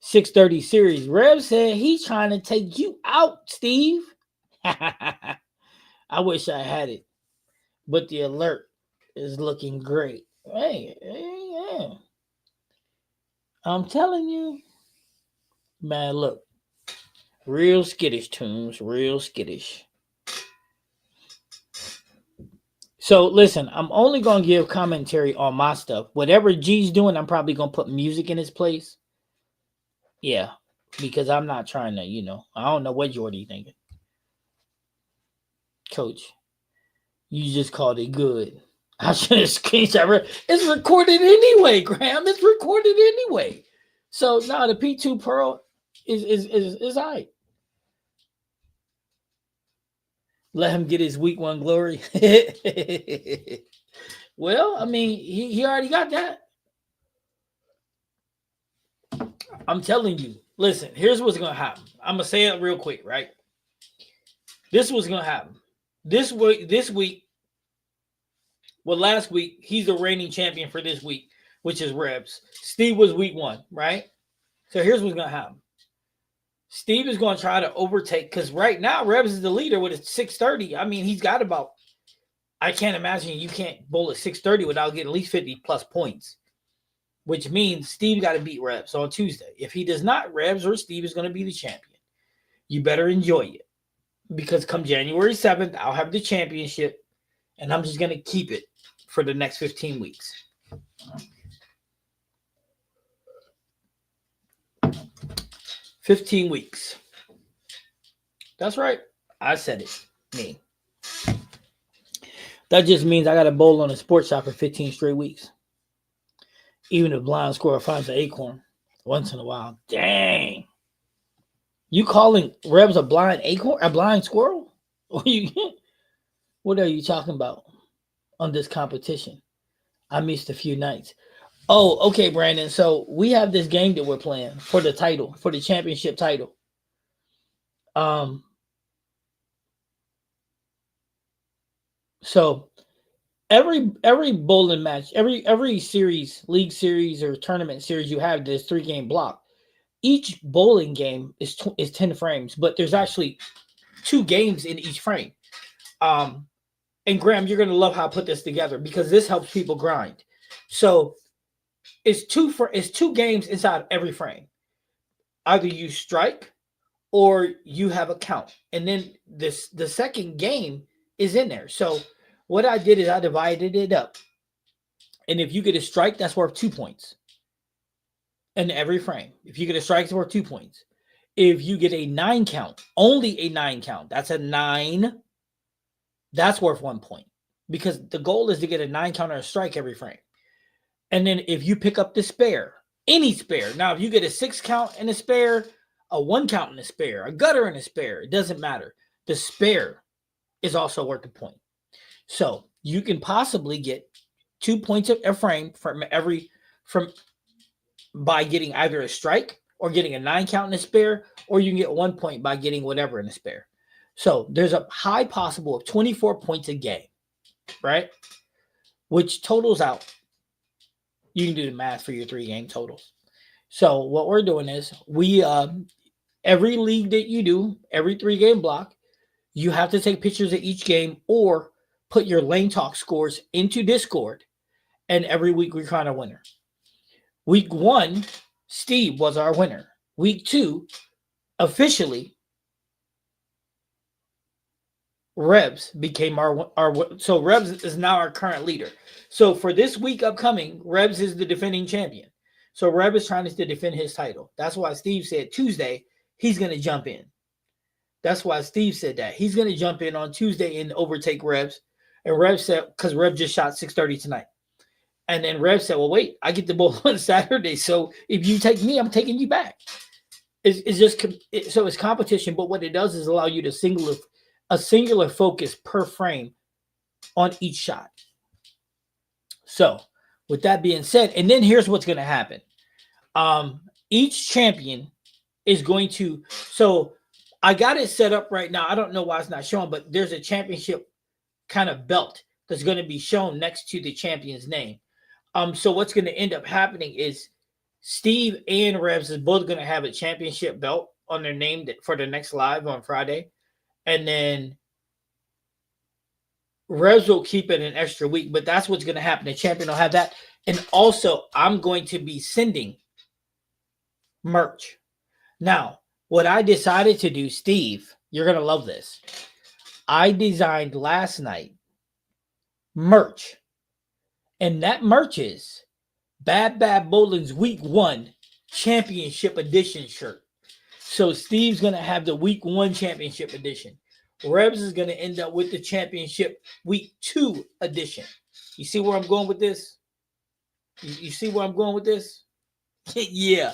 6:30 series. Rev said he's trying to take you out, Steve. I wish I had it, but the alert is looking great. Hey, yeah. I'm telling you, man. Look, real skittish, Toombs. Real skittish. So listen, I'm only gonna give commentary on my stuff. Whatever G's doing, I'm probably gonna put music in his place. Yeah, because I'm not trying to, I don't know what Jordy thinking. Coach, you just called it good. I should have screenshot. It's recorded anyway, Graham. It's recorded anyway. So now the P2 Pearl is all right. Let him get his week 1 glory. Well, I mean, he already got that. I'm telling you. Listen, here's what's gonna happen. I'm gonna say it real quick, right? This is what's gonna happen. This week, well, last week, he's the reigning champion for this week, which is Rebs. Steve was week 1, right? So here's what's gonna happen. Steve is gonna try to overtake, because right now Rebs is the leader with a 630. I mean, he's got about, I can't imagine you can't bowl at 630 without getting at least 50 plus points. Which means Steve got to beat Rebs on Tuesday. If he does not, Rebs or Steve is going to be the champion. You better enjoy it. Because come January 7th, I'll have the championship. And I'm just going to keep it for the next 15 weeks. 15 weeks. That's right. I said it. Me. That just means I got to bowl on a sports shop for 15 straight weeks. Even if blind squirrel finds an acorn once in a while. Dang. You calling Rebs a blind acorn? A blind squirrel? What are you talking about on this competition? I missed a few nights. Oh, okay, Brandon. So we have this game that we're playing for the title, for the championship title. So every bowling match, every series, league series or tournament series you have this 3-game block. Each bowling game is 10 frames, but there's actually 2 games in each frame. And Graham, you're gonna love how I put this together because this helps people grind. So it's 2 games inside every frame. Either you strike or you have a count, and then the second game is in there. So what I did is I divided it up. And if you get a strike, that's worth 2 points in every frame. If you get a strike, it's worth 2 points. If you get a 9 count, only a 9 count, that's a 9, that's worth 1 point. Because the goal is to get a 9 count or a strike every frame. And then if you pick up the spare, any spare, now if you get a 6 count and a spare, a 1 count and a spare, a gutter and a spare, it doesn't matter. The spare is also worth a point. So you can possibly get 2 points a frame by getting either a strike or getting a 9 count in a spare, or you can get 1 point by getting whatever in a spare. So there's a high possible of 24 points a game, right? Which totals out. You can do the math for your 3-game totals. So what we're doing is every league that you do, every 3-game block, you have to take pictures of each game or put your Lane Talk scores into Discord, and every week we crown a winner. Week 1, Steve was our winner. Week 2, officially, Rebs became our so Rebs is now our current leader. So for this week upcoming, Rebs is the defending champion. So Rebs is trying to defend his title. That's why Steve said Tuesday he's going to jump in. That's why Steve said that. He's going to jump in on Tuesday and overtake Rebs. And Rebs said, because Rebs just shot 630 tonight. And then Rebs said, well, wait, I get the ball on Saturday. So if you take me, I'm taking you back. So it's competition. But what it does is allow you to singular focus per frame on each shot. So with that being said, and then here's what's going to happen. Each champion is going to, so I got it set up right now. I don't know why it's not showing, but there's a championship kind of belt that's going to be shown next to the champion's name. So what's going to end up happening is Steve and Rebs is both going to have a championship belt on their name for the next live on Friday. And then Rebs will keep it an extra week, but that's what's going to happen. The champion will have that. And also, I'm going to be sending merch. Now, what I decided to do, Steve, you're going to love this. I designed last night merch. And that merch is Bad Bad Bowling's Week 1 Championship Edition shirt. So Steve's going to have the Week 1 Championship Edition. Rebs is going to end up with the Championship Week 2 Edition. You see where I'm going with this? You see where I'm going with this? Yeah,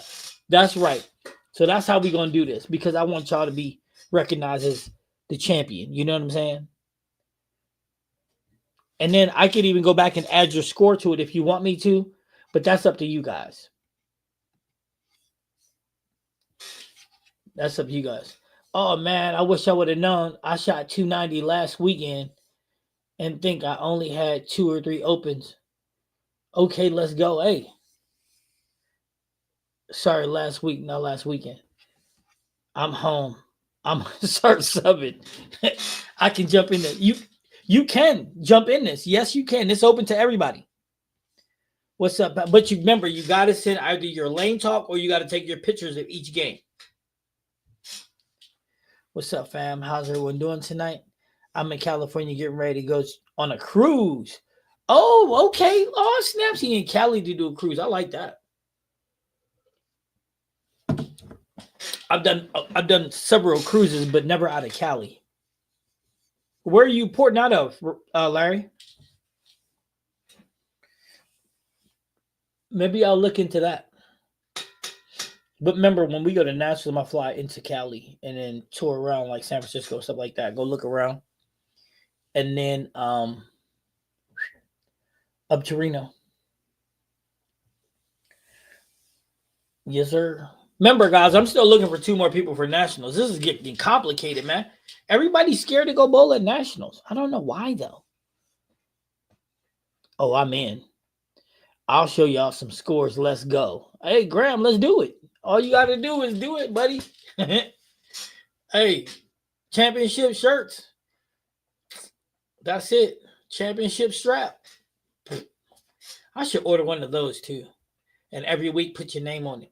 that's right. So that's how we're going to do this, because I want y'all to be recognized as the champion. You know what I'm saying? And then I could even go back and add your score to it if you want me to, but that's up to you guys. That's up to you guys. Oh, man, I wish I would have known. I shot 290 last weekend and think I only had 2 or 3 opens. Okay, let's go. Hey. Sorry, last week, not last weekend. I'm home. I'm going to start subbing. I can jump in there. You can jump in this. Yes, you can. It's open to everybody. What's up? But you remember, you got to send either your lane talk or you got to take your pictures of each game. What's up, fam? How's everyone doing tonight? I'm in California getting ready to go on a cruise. Oh, okay. Oh, snaps. He in Cali to do a cruise. I like that. I've done several cruises, but never out of Cali. Where are you porting out of, Larry? Maybe I'll look into that. But remember, when we go to Nashville, I fly into Cali and then tour around like San Francisco, stuff like that. Go look around. And then up to Reno. Yes, sir. Remember, guys, I'm still looking for 2 more people for Nationals. This is getting complicated, man. Everybody's scared to go bowl at Nationals. I don't know why, though. Oh, I'm in. I'll show y'all some scores. Let's go. Hey, Graham, let's do it. All you got to do is do it, buddy. Hey, championship shirts. That's it. Championship strap. I should order one of those, too. And every week, put your name on it.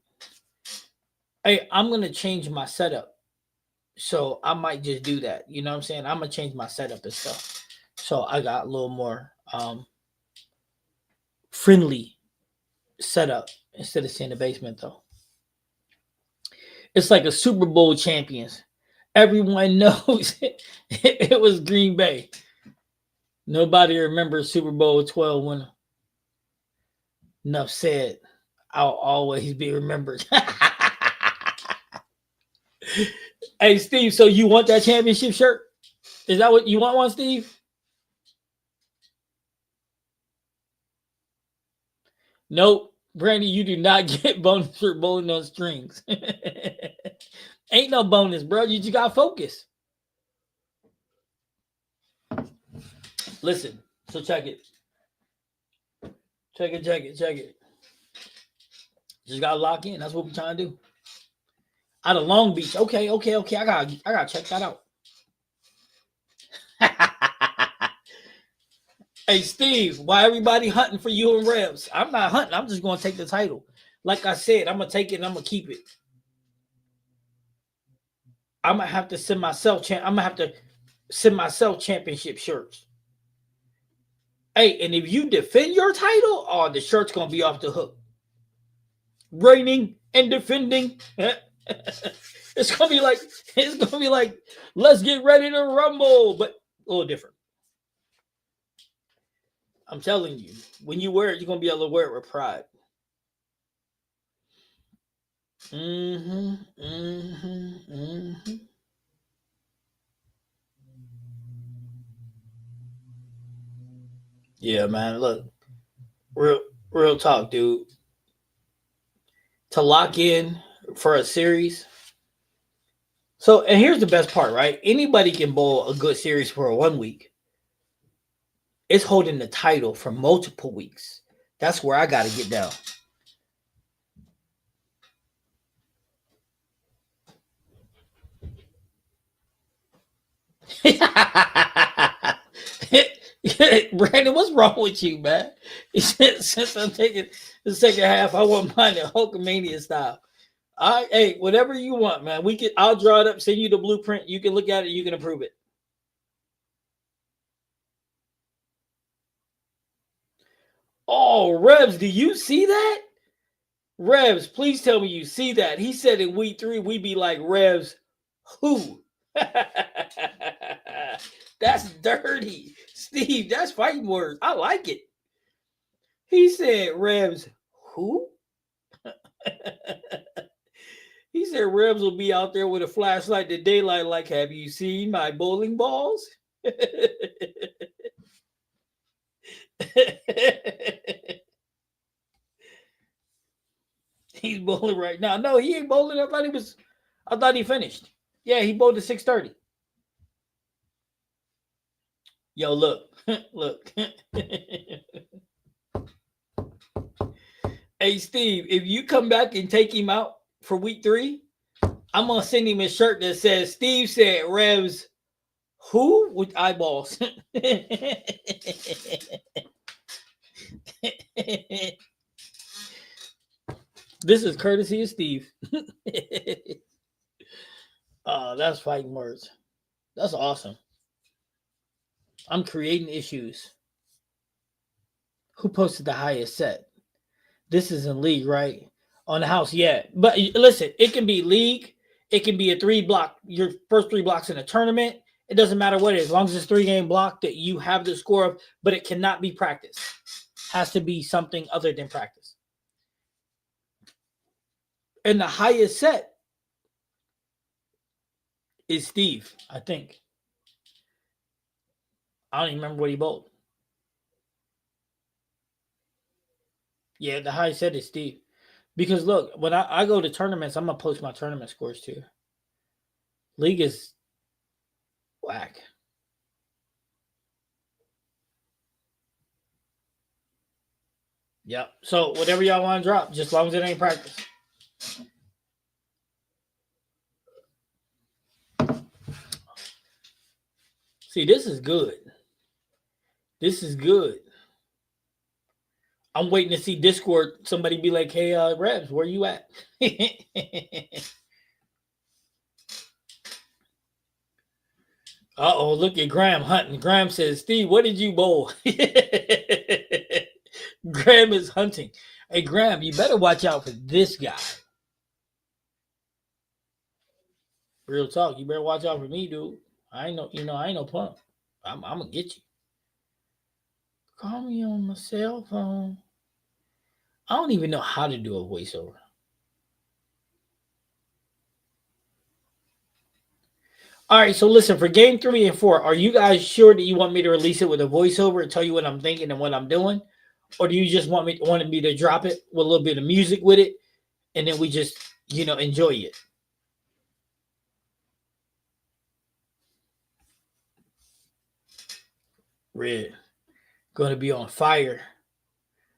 Hey, I'm going to change my setup. So I might just do that. You know what I'm saying? I'm going to change my setup and stuff. So I got a little more friendly setup instead of seeing the basement, though. It's like a Super Bowl champions. Everyone knows it was Green Bay. Nobody remembers Super Bowl 12 winner. Enough said. I'll always be remembered. Hey, Steve, so you want that championship shirt? Is that what you want one, Steve? Nope. Brandy, you do not get bonus for bowling on strings. Ain't no bonus, bro. You just got to focus. Listen, so check it. Check it. Just got to lock in. That's what we're trying to do. Out of Long Beach. Okay. I gotta check that out. Hey, Steve, why everybody hunting for you and Rebs? I'm not hunting. I'm just going to take the title. Like I said, I'm going to take it and I'm going to keep it. I'm going to have to send myself championship shirts. Hey, and if you defend your title, oh, the shirt's going to be off the hook. Reigning and defending. It's going to be like, let's get ready to rumble, but a little different. I'm telling you, when you wear it, you're going to be able to wear it with pride. Yeah, man, look, real talk, dude. To lock in for a series. So, and here's the best part, right? Anybody can bowl a good series for a 1 week. It's holding the title for multiple weeks. That's where I got to get down. Brandon, what's wrong with you, man? Since I'm taking the second half, I want mine in Hulkamania style. All right, hey, whatever you want, man. I'll draw it up, send you the blueprint. You can look at it, you can approve it. Oh, Revs, do you see that? Revs, please tell me you see that. He said in week 3, we be like, Revs, who? That's dirty. Steve, that's fighting words. I like it. He said, Revs, who? He said, Revs will be out there with a flashlight to daylight like, have you seen my bowling balls? He's bowling right now. No, he ain't bowling. I thought he finished. Yeah, he bowled at 6:30. Yo, look. Look. Hey, Steve, if you come back and take him out for week 3, I'm going to send him a shirt that says, Steve said, Revs, who? With eyeballs. This is courtesy of Steve. That's fighting words. That's awesome. I'm creating issues. Who posted the highest set? This is in league, right? On the house, yeah. But listen, it can be league. It can be a 3-block, your first 3 blocks in a tournament. It doesn't matter what it is. As long as it's 3-game block that you have the score of, but it cannot be practice. Has to be something other than practice. And the highest set is Steve, I think. I don't even remember what he bowled. Yeah, the highest set is Steve. Because look, when I go to tournaments, I'm going to post my tournament scores too. League is whack. Yep. So whatever y'all want to drop, just as long as it ain't practice. See, this is good. This is good. I'm waiting to see Discord. Somebody be like, hey, Rebs, where you at? Uh-oh, look at Graham hunting. Graham says, Steve, what did you bowl? Graham is hunting. Hey, Graham, you better watch out for this guy. Real talk. You better watch out for me, dude. I ain't no punk. I'm going to get you. Call me on my cell phone. I don't even know how to do a voiceover. All right, so listen, for game 3 and 4, are you guys sure that you want me to release it with a voiceover and tell you what I'm thinking and what I'm doing? Or do you just want me to drop it with a little bit of music with it and then we just, enjoy it? Red. Going to be on fire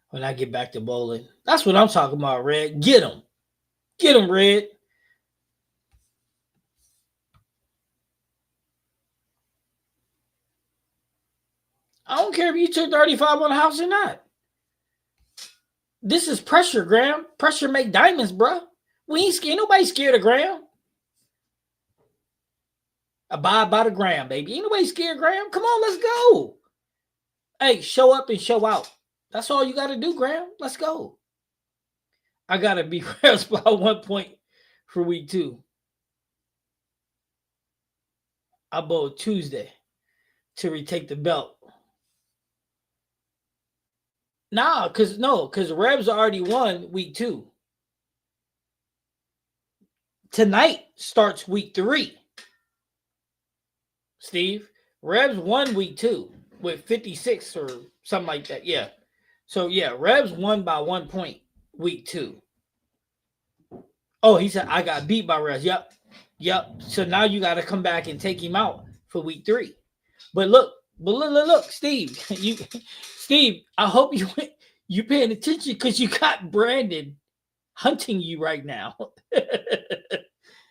when I get back to bowling. That's what I'm talking about, Red. Get him. Get him, Red. I don't care if you took 35 on the house or not. This is pressure, Graham. Pressure make diamonds, bro. We ain't scared. Nobody scared of Graham. Abide by the Graham, baby. Ain't nobody scared, Graham. Come on, let's go. Hey, show up and show out. That's all you got to do, Graham. Let's go. I got to be Graham's by 1 point for week 2. I bowled Tuesday to retake the belt. Because Rebs already won week 2. Tonight starts week 3. Steve, Rebs won week 2 with 56 or something like that. Yeah. So, yeah, Rebs won by 1 point week 2. Oh, he said, I got beat by Rebs. Yep. So now you got to come back and take him out for week 3. But look, But look, Steve, Steve, I hope you paying attention because you got Brandon hunting you right now.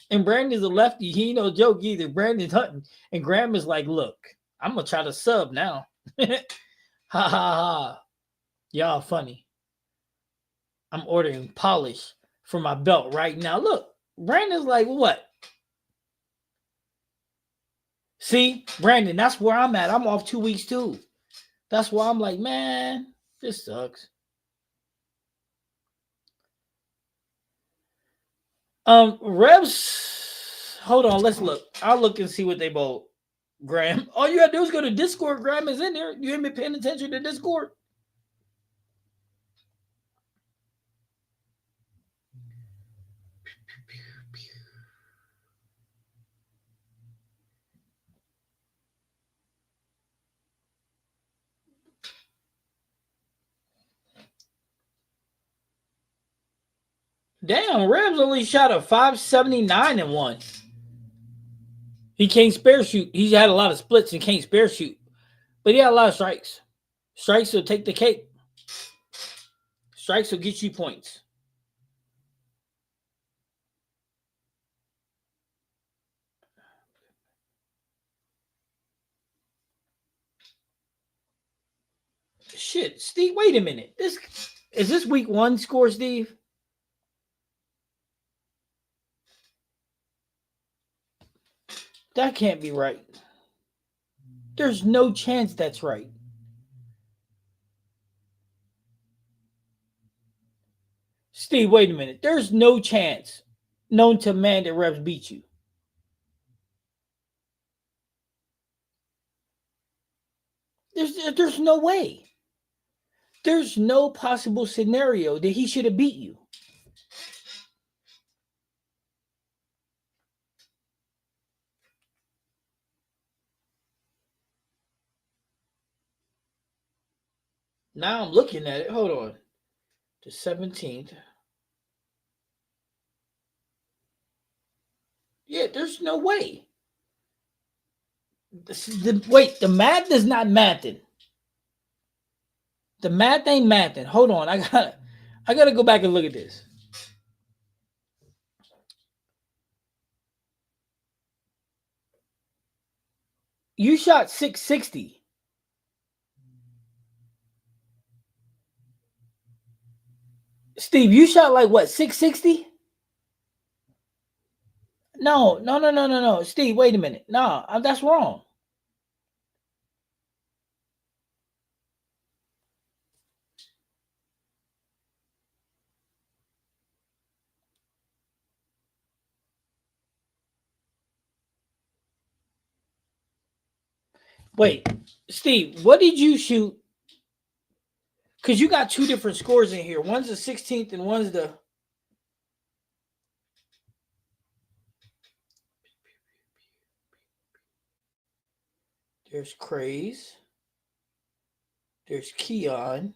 And Brandon's a lefty. He ain't no joke either. Brandon's hunting. And Graham is like, look, I'm going to try to sub now. Ha ha ha. Y'all funny. I'm ordering polish for my belt right now. Look, Brandon's like, what? See, Brandon, that's where I'm at. I'm off 2 weeks too. That's why I'm like, man, this sucks. Revs, hold on, let's look. I'll look and see what they both. Graham, all you gotta do is go to Discord. Graham is in there. You ain't been paying attention to Discord. Damn, Revs only shot a 579 and one. He can't spare shoot. He's had a lot of splits and can't spare shoot. But he had a lot of strikes. Strikes will take the cake. Strikes will get you points. Shit, Steve, wait a minute. Is this week 1 score, Steve? That can't be right. There's no chance that's right. Steve, wait a minute. There's no chance known to man that Revs beat you. There's no way. There's no possible scenario that he should have beat you. Now I'm looking at it. Hold on. The 17th. Yeah, there's no way. Wait, the math is not mathing. The math ain't mathing. Hold on. I gotta go back and look at this. You shot 660. Steve, you shot like what, 660? No. Steve, wait a minute. No, that's wrong. Wait, Steve, what did you shoot? Because you got 2 different scores in here. One's the 16th and one's the... There's Craze. There's Keon.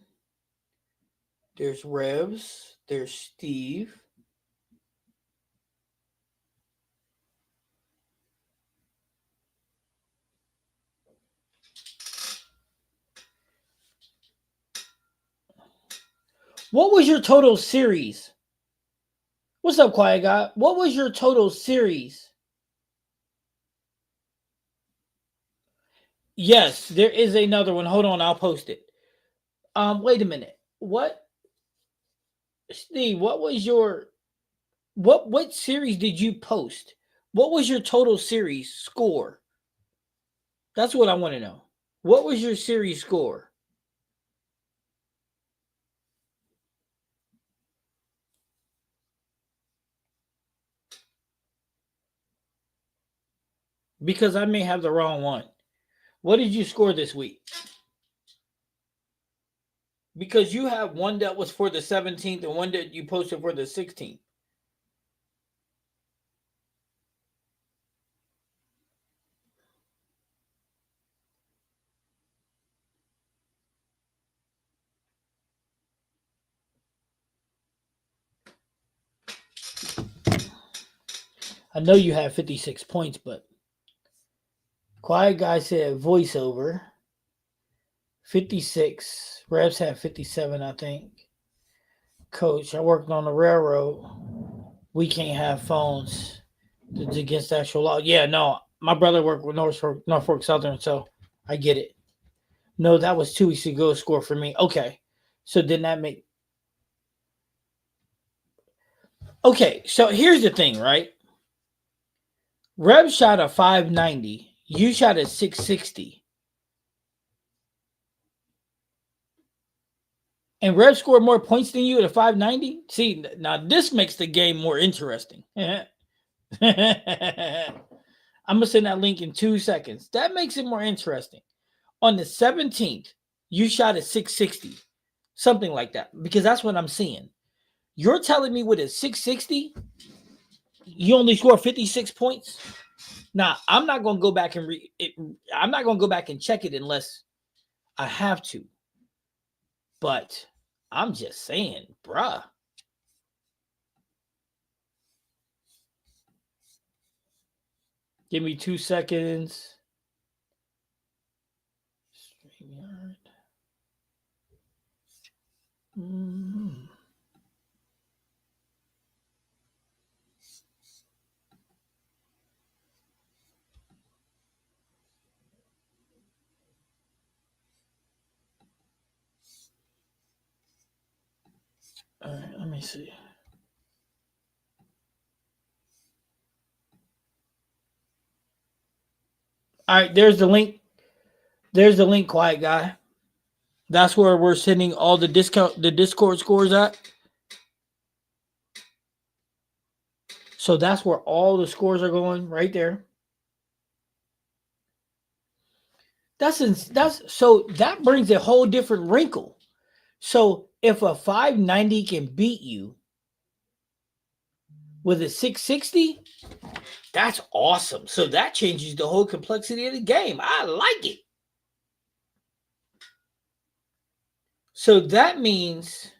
There's Revs. There's Steve. What was your total series? What's up, Quiet Guy? What was your total series? Yes, there is another one. Hold on, I'll post it. Wait a minute. What? Steve, what was your... What series did you post? What was your total series score? That's what I want to know. What was your series score? Because I may have the wrong one. What did you score this week? Because you have one that was for the 17th and one that you posted for the 16th. I know you have 56 points, but Quiet Guy said voiceover. 56. Rebs had 57, I think. Coach, I worked on the railroad. We can't have phones. It's against actual law. Yeah, no. My brother worked with Norfolk Southern, so I get it. No, that was 2 weeks ago score for me. Okay. So didn't that make... Okay, so here's the thing, right? Reb shot a 590. You shot a 660. And Reb scored more points than you at a 590? See, now this makes the game more interesting. I'm going to send that link in 2 seconds. That makes it more interesting. On the 17th, you shot a 660. Something like that. Because that's what I'm seeing. You're telling me with a 660, you only score 56 points? Now, I'm not going to go back and I'm not going to go back and check it unless I have to. But I'm just saying, bruh. Give me 2 seconds. StreamYard. All right, let me see. All right, there's the link. There's the link, quiet guy. That's where we're sending all the Discord scores at. So that's where all the scores are going, right there. So that brings a whole different wrinkle. So if a 590 can beat you with a 660, that's awesome. So that changes the whole complexity of the game. I like it. So that means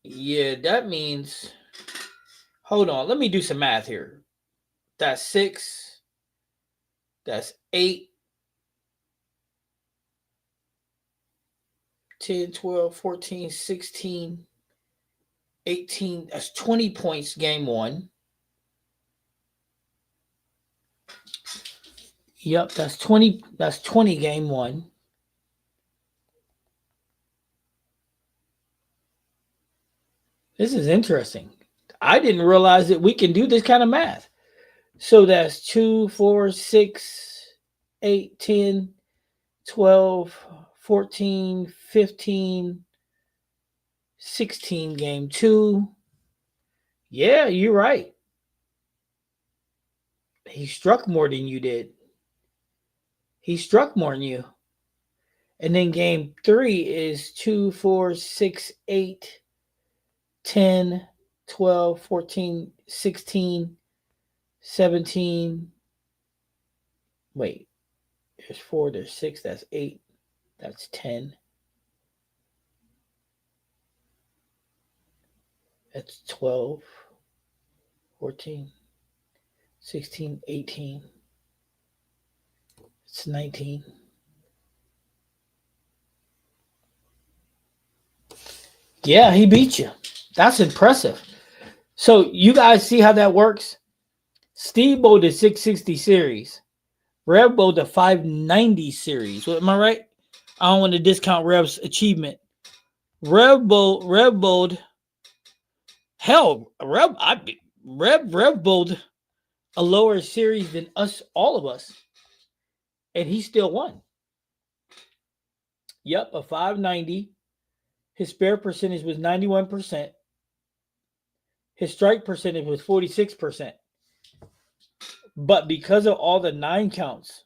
that means, hold on, let me do some math here. That's 6, that's 8, 10, 12, 14, 16, 18. That's 20 points game one. Yep, that's 20. That's 20 game one. This is interesting. I didn't realize that we can do this kind of math. So that's 2, 4, 6, 8, 10, 12, 14, 15, 16 game two. Yeah, you're right. He struck more than you did. He struck more than you. And then game 3 is 2, 4, 6, 8, 10, 12, 14, 16, 17. Wait, there's 4, there's 6, that's 8, that's 10. That's 12, 14, 16, 18. It's 19. Yeah, he beat you. That's impressive. So you guys see how that works? Steve bowled the 660 series. Rev bowled the 590 series. Am I right? I don't want to discount Rev's achievement. Rev bowled. Hell, Rev bowled a lower series than all of us, and he still won. Yep, a 590. His spare percentage was 91%. His strike percentage was 46%. But because of all the 9 counts,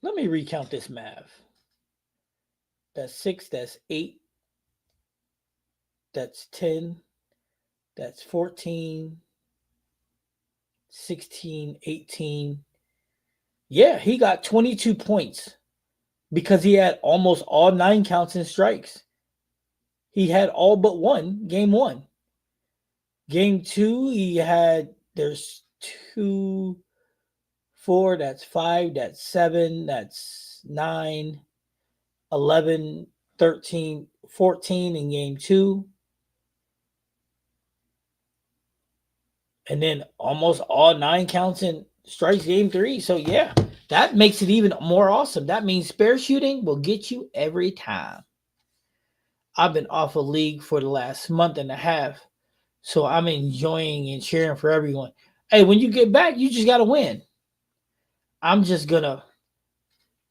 let me recount this math. That's 6, that's 8, that's 10, that's 14, 16, 18. Yeah, he got 22 points because he had almost all 9 counts and strikes. He had all but one, game one. Game two, he had, there's 2, 4, that's 5, that's 7, that's 9, 11, 13, 14 in game two. And then almost all 9 counts in strikes game three. So, yeah, that makes it even more awesome. That means spare shooting will get you every time. I've been off a league for the last month and a half, so I'm enjoying and cheering for everyone. Hey, when you get back, you just got to win. I'm just going to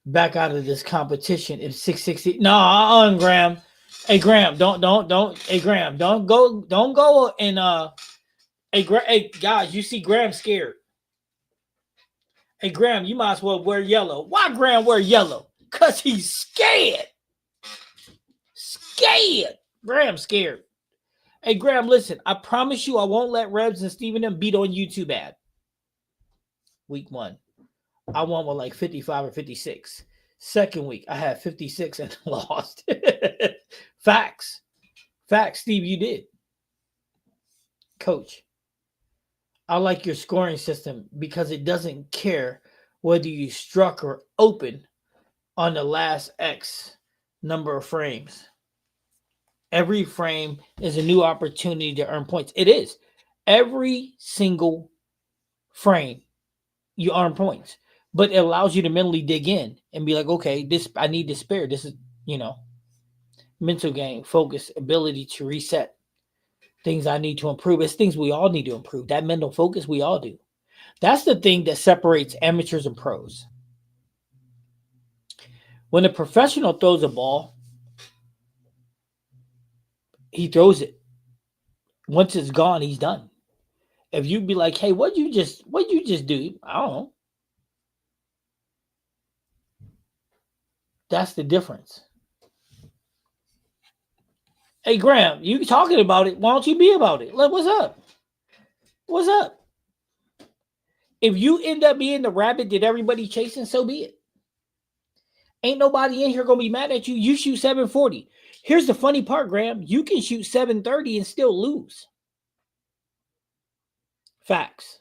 back out of this competition if 660. No, Graham. Hey, Graham, don't. Hey, Graham, don't go and hey, guys, you see Graham scared. Hey, Graham, you might as well wear yellow. Why Graham wear yellow? Because he's scared. Scared. Graham scared. Hey, Graham, listen, I promise you I won't let Rebs and Steven them beat on you too bad. Week 1. I won with like 55 or 56. Second week, I had 56 and lost. Facts. Facts, Steve, you did. Coach, I like your scoring system because it doesn't care whether you struck or open on the last X number of frames. Every frame is a new opportunity to earn points. It is. Every single frame, you earn points. But it allows you to mentally dig in and be like, okay, this I need to spare. This is, mental game, focus, ability to reset. Things I need to improve. It's things we all need to improve. That mental focus, we all do. That's the thing that separates amateurs and pros. When a professional throws a ball, he throws it. Once it's gone, he's done. If you be like, hey, what'd you just do? I don't know. That's the difference. Hey, Graham, you talking about it. Why don't you be about it? Like, what's up? What's up? If you end up being the rabbit that everybody chasing, so be it. Ain't nobody in here going to be mad at you. You shoot 740. Here's the funny part, Graham. You can shoot 730 and still lose. Facts.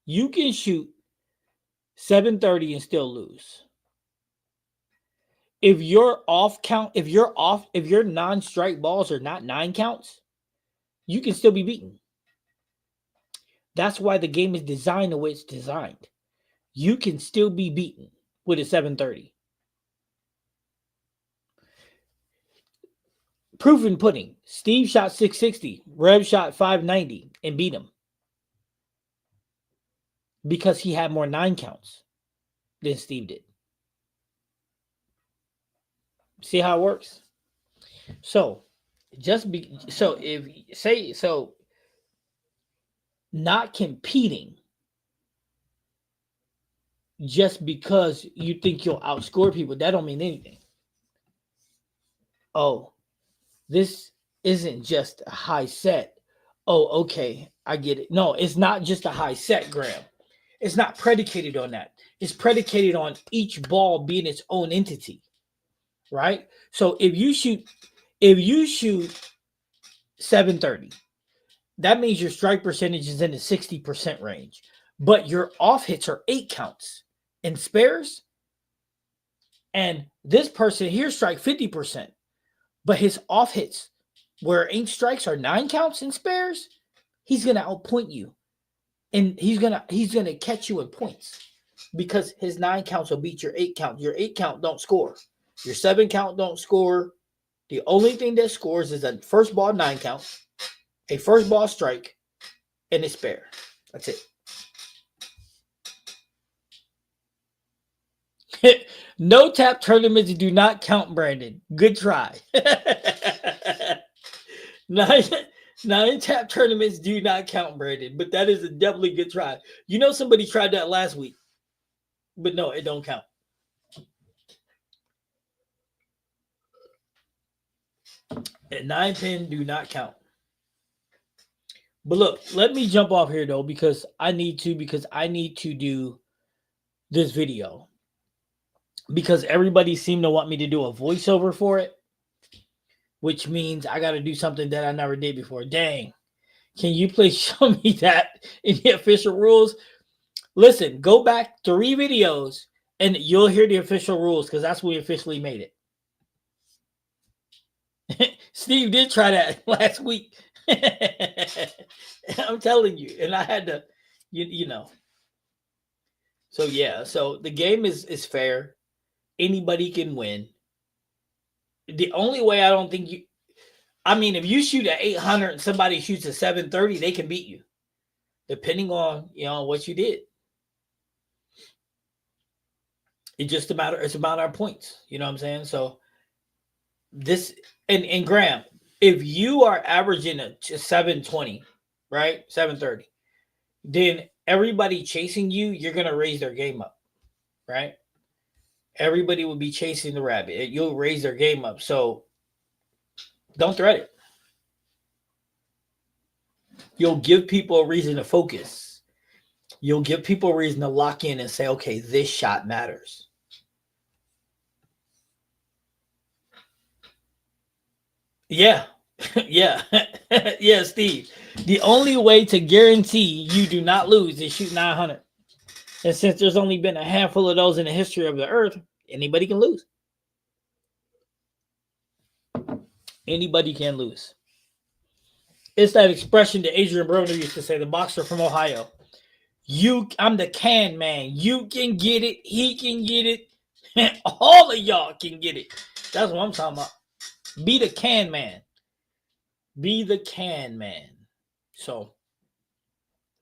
You can shoot 730 and still lose. If your non-strike balls are not 9 counts, you can still be beaten. That's why the game is designed the way it's designed. You can still be beaten with a 730. Proof in pudding. Steve shot 660. Rev shot 590 and beat him. Because he had more 9 counts than Steve did. See how it works? So, not competing just because you think you'll outscore people, that don't mean anything. Oh, this isn't just a high set. Oh, okay, I get it. No, it's not just a high set, Graham. It's not predicated on that. It's predicated on each ball being its own entity, right? So if you shoot 730, that means your strike percentage is in the 60% range, but your off hits are 8 counts in spares. And this person here strike 50%, but his off hits where 8 strikes are 9 counts in spares, he's going to outpoint you. And he's gonna catch you in points because his 9 counts will beat your 8 count. Your 8 count don't score. Your 7 count don't score. The only thing that scores is a first ball 9 count, a first ball strike, and a spare. That's it. No tap tournaments do not count, Brandon. Good try. 9 tap tournaments do not count, Brandon, but that is a definitely good try. You know somebody tried that last week, but no, it don't count. And 9 pin do not count. But look, let me jump off here though, because I need to do this video. Because everybody seemed to want me to do a voiceover for it. which means I got to do something that I never did before. Dang. Can you please show me that in the official rules? Listen, go back 3 videos and you'll hear the official rules because that's when we officially made it. Steve did try that last week. I'm telling you. And I had to, you know. So, yeah. So, the game is fair. Anybody can win. The only way I don't think you... I mean, if you shoot at 800 and somebody shoots at 730, they can beat you. Depending on, what you did. It's a matter of points. You know what I'm saying? So, this... And Graham, if you are averaging a 720, right? 730, then everybody chasing you, you're going to raise their game up, right? Everybody will be chasing the rabbit. You'll raise their game up. So don't threat it. You'll give people a reason to focus. You'll give people a reason to lock in and say, okay, this shot matters. Yeah. Yeah. Yeah, Steve. The only way to guarantee you do not lose is shoot 900. And since there's only been a handful of those in the history of the earth, anybody can lose. Anybody can lose. It's that expression that Adrian Broner used to say, the boxer from Ohio. I'm the can man. You can get it. He can get it. All of y'all can get it. That's what I'm talking about. Be the can man. Be the can man. So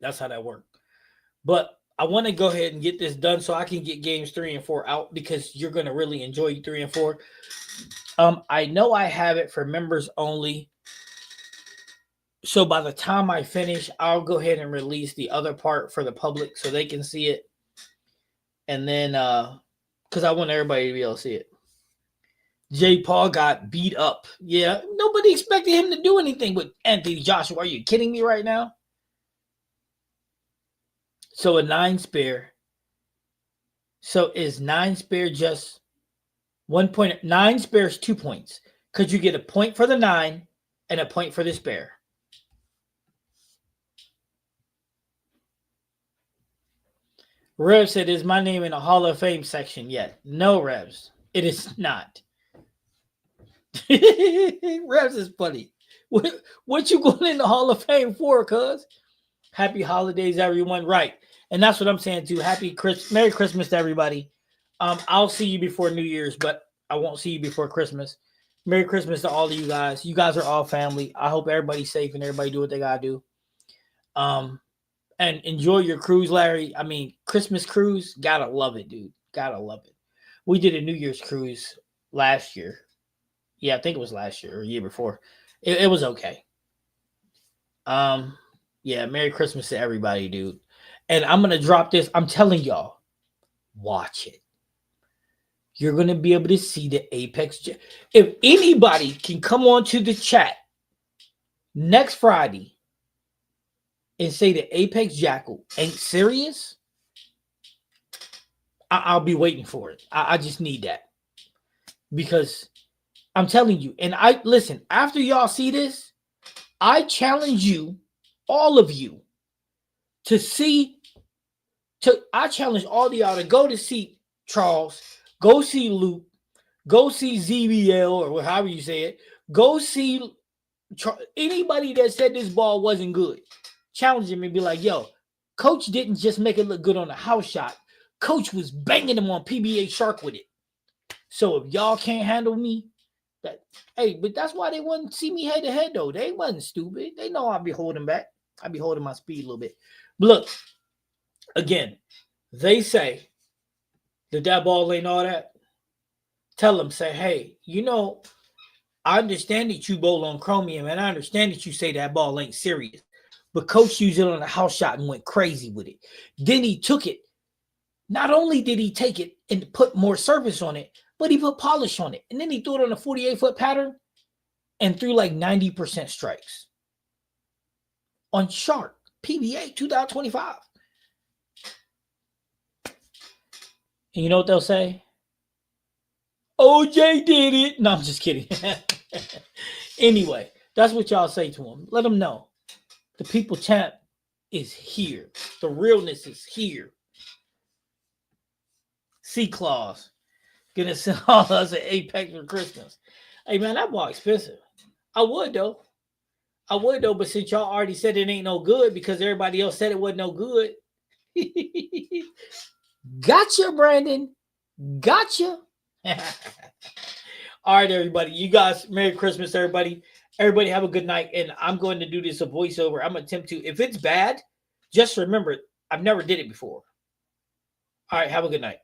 that's how that works. But I want to go ahead and get this done so I can get games 3 and 4 out because you're going to really enjoy 3 and 4. I know I have it for members only. So by the time I finish, I'll go ahead and release the other part for the public so they can see it. And then, because I want everybody to be able to see it. Jay Paul got beat up. Yeah, nobody expected him to do anything with Anthony Joshua. Are you kidding me right now? So a 9 spare. So is 9 spare just 1 point? 9 spares 2 points. Could you get a point for the 9 and a point for the spare? Rev said, is my name in the Hall of Fame section yet? No, Revs. It is not. Revs is funny. What you going in the Hall of Fame for, cuz? Happy holidays, everyone. Right. And that's what I'm saying, too. Merry Christmas to everybody. I'll see you before New Year's, but I won't see you before Christmas. Merry Christmas to all of you guys. You guys are all family. I hope everybody's safe and everybody do what they got to do. And enjoy your cruise, Larry. I mean, Christmas cruise, gotta love it, dude. Gotta love it. We did a New Year's cruise last year. Yeah, I think it was last year or year before. It was okay. Yeah, Merry Christmas to everybody, dude. And I'm going to drop this. I'm telling y'all, watch it. You're going to be able to see the Apex. If anybody can come on to the chat next Friday and say the Apex Jackal ain't serious, I'll be waiting for it. I just need that. Because I'm telling you, and listen, after y'all see this, I challenge you, all of you, I challenge all of y'all to go to see Charles, go see Luke, go see ZBL, or however you say it, go see anybody that said this ball wasn't good. Challenge him and be like, yo, Coach didn't just make it look good on a house shot. Coach was banging him on PBA Shark with it. So if y'all can't handle me, but that's why they wouldn't see me head to head, though. They wasn't stupid. They know I'll be holding back. I'll be holding my speed a little bit. But look, again, they say that ball ain't all that. Tell them, say, hey, I understand that you bowl on chromium, and I understand that you say that ball ain't serious. But Coach used it on a house shot and went crazy with it. Then he took it. Not only did he take it and put more surface on it, but he put polish on it. And then he threw it on a 48-foot pattern and threw like 90% strikes. On Shark, PBA 2025. And you know what they'll say? OJ did it. No, I'm just kidding. Anyway, that's what y'all say to him. Let them know the people champ is here. The realness is here. C-Claus gonna send all us an Apex for Christmas. Hey man, that ball expensive. I would though. But since y'all already said it ain't no good because everybody else said it wasn't no good. Gotcha, Brandon. Gotcha. All right, everybody. You guys, Merry Christmas, everybody. Everybody have a good night. And I'm going to do this a voiceover. I'm going to attempt to. If it's bad, just remember, I've never did it before. All right, have a good night.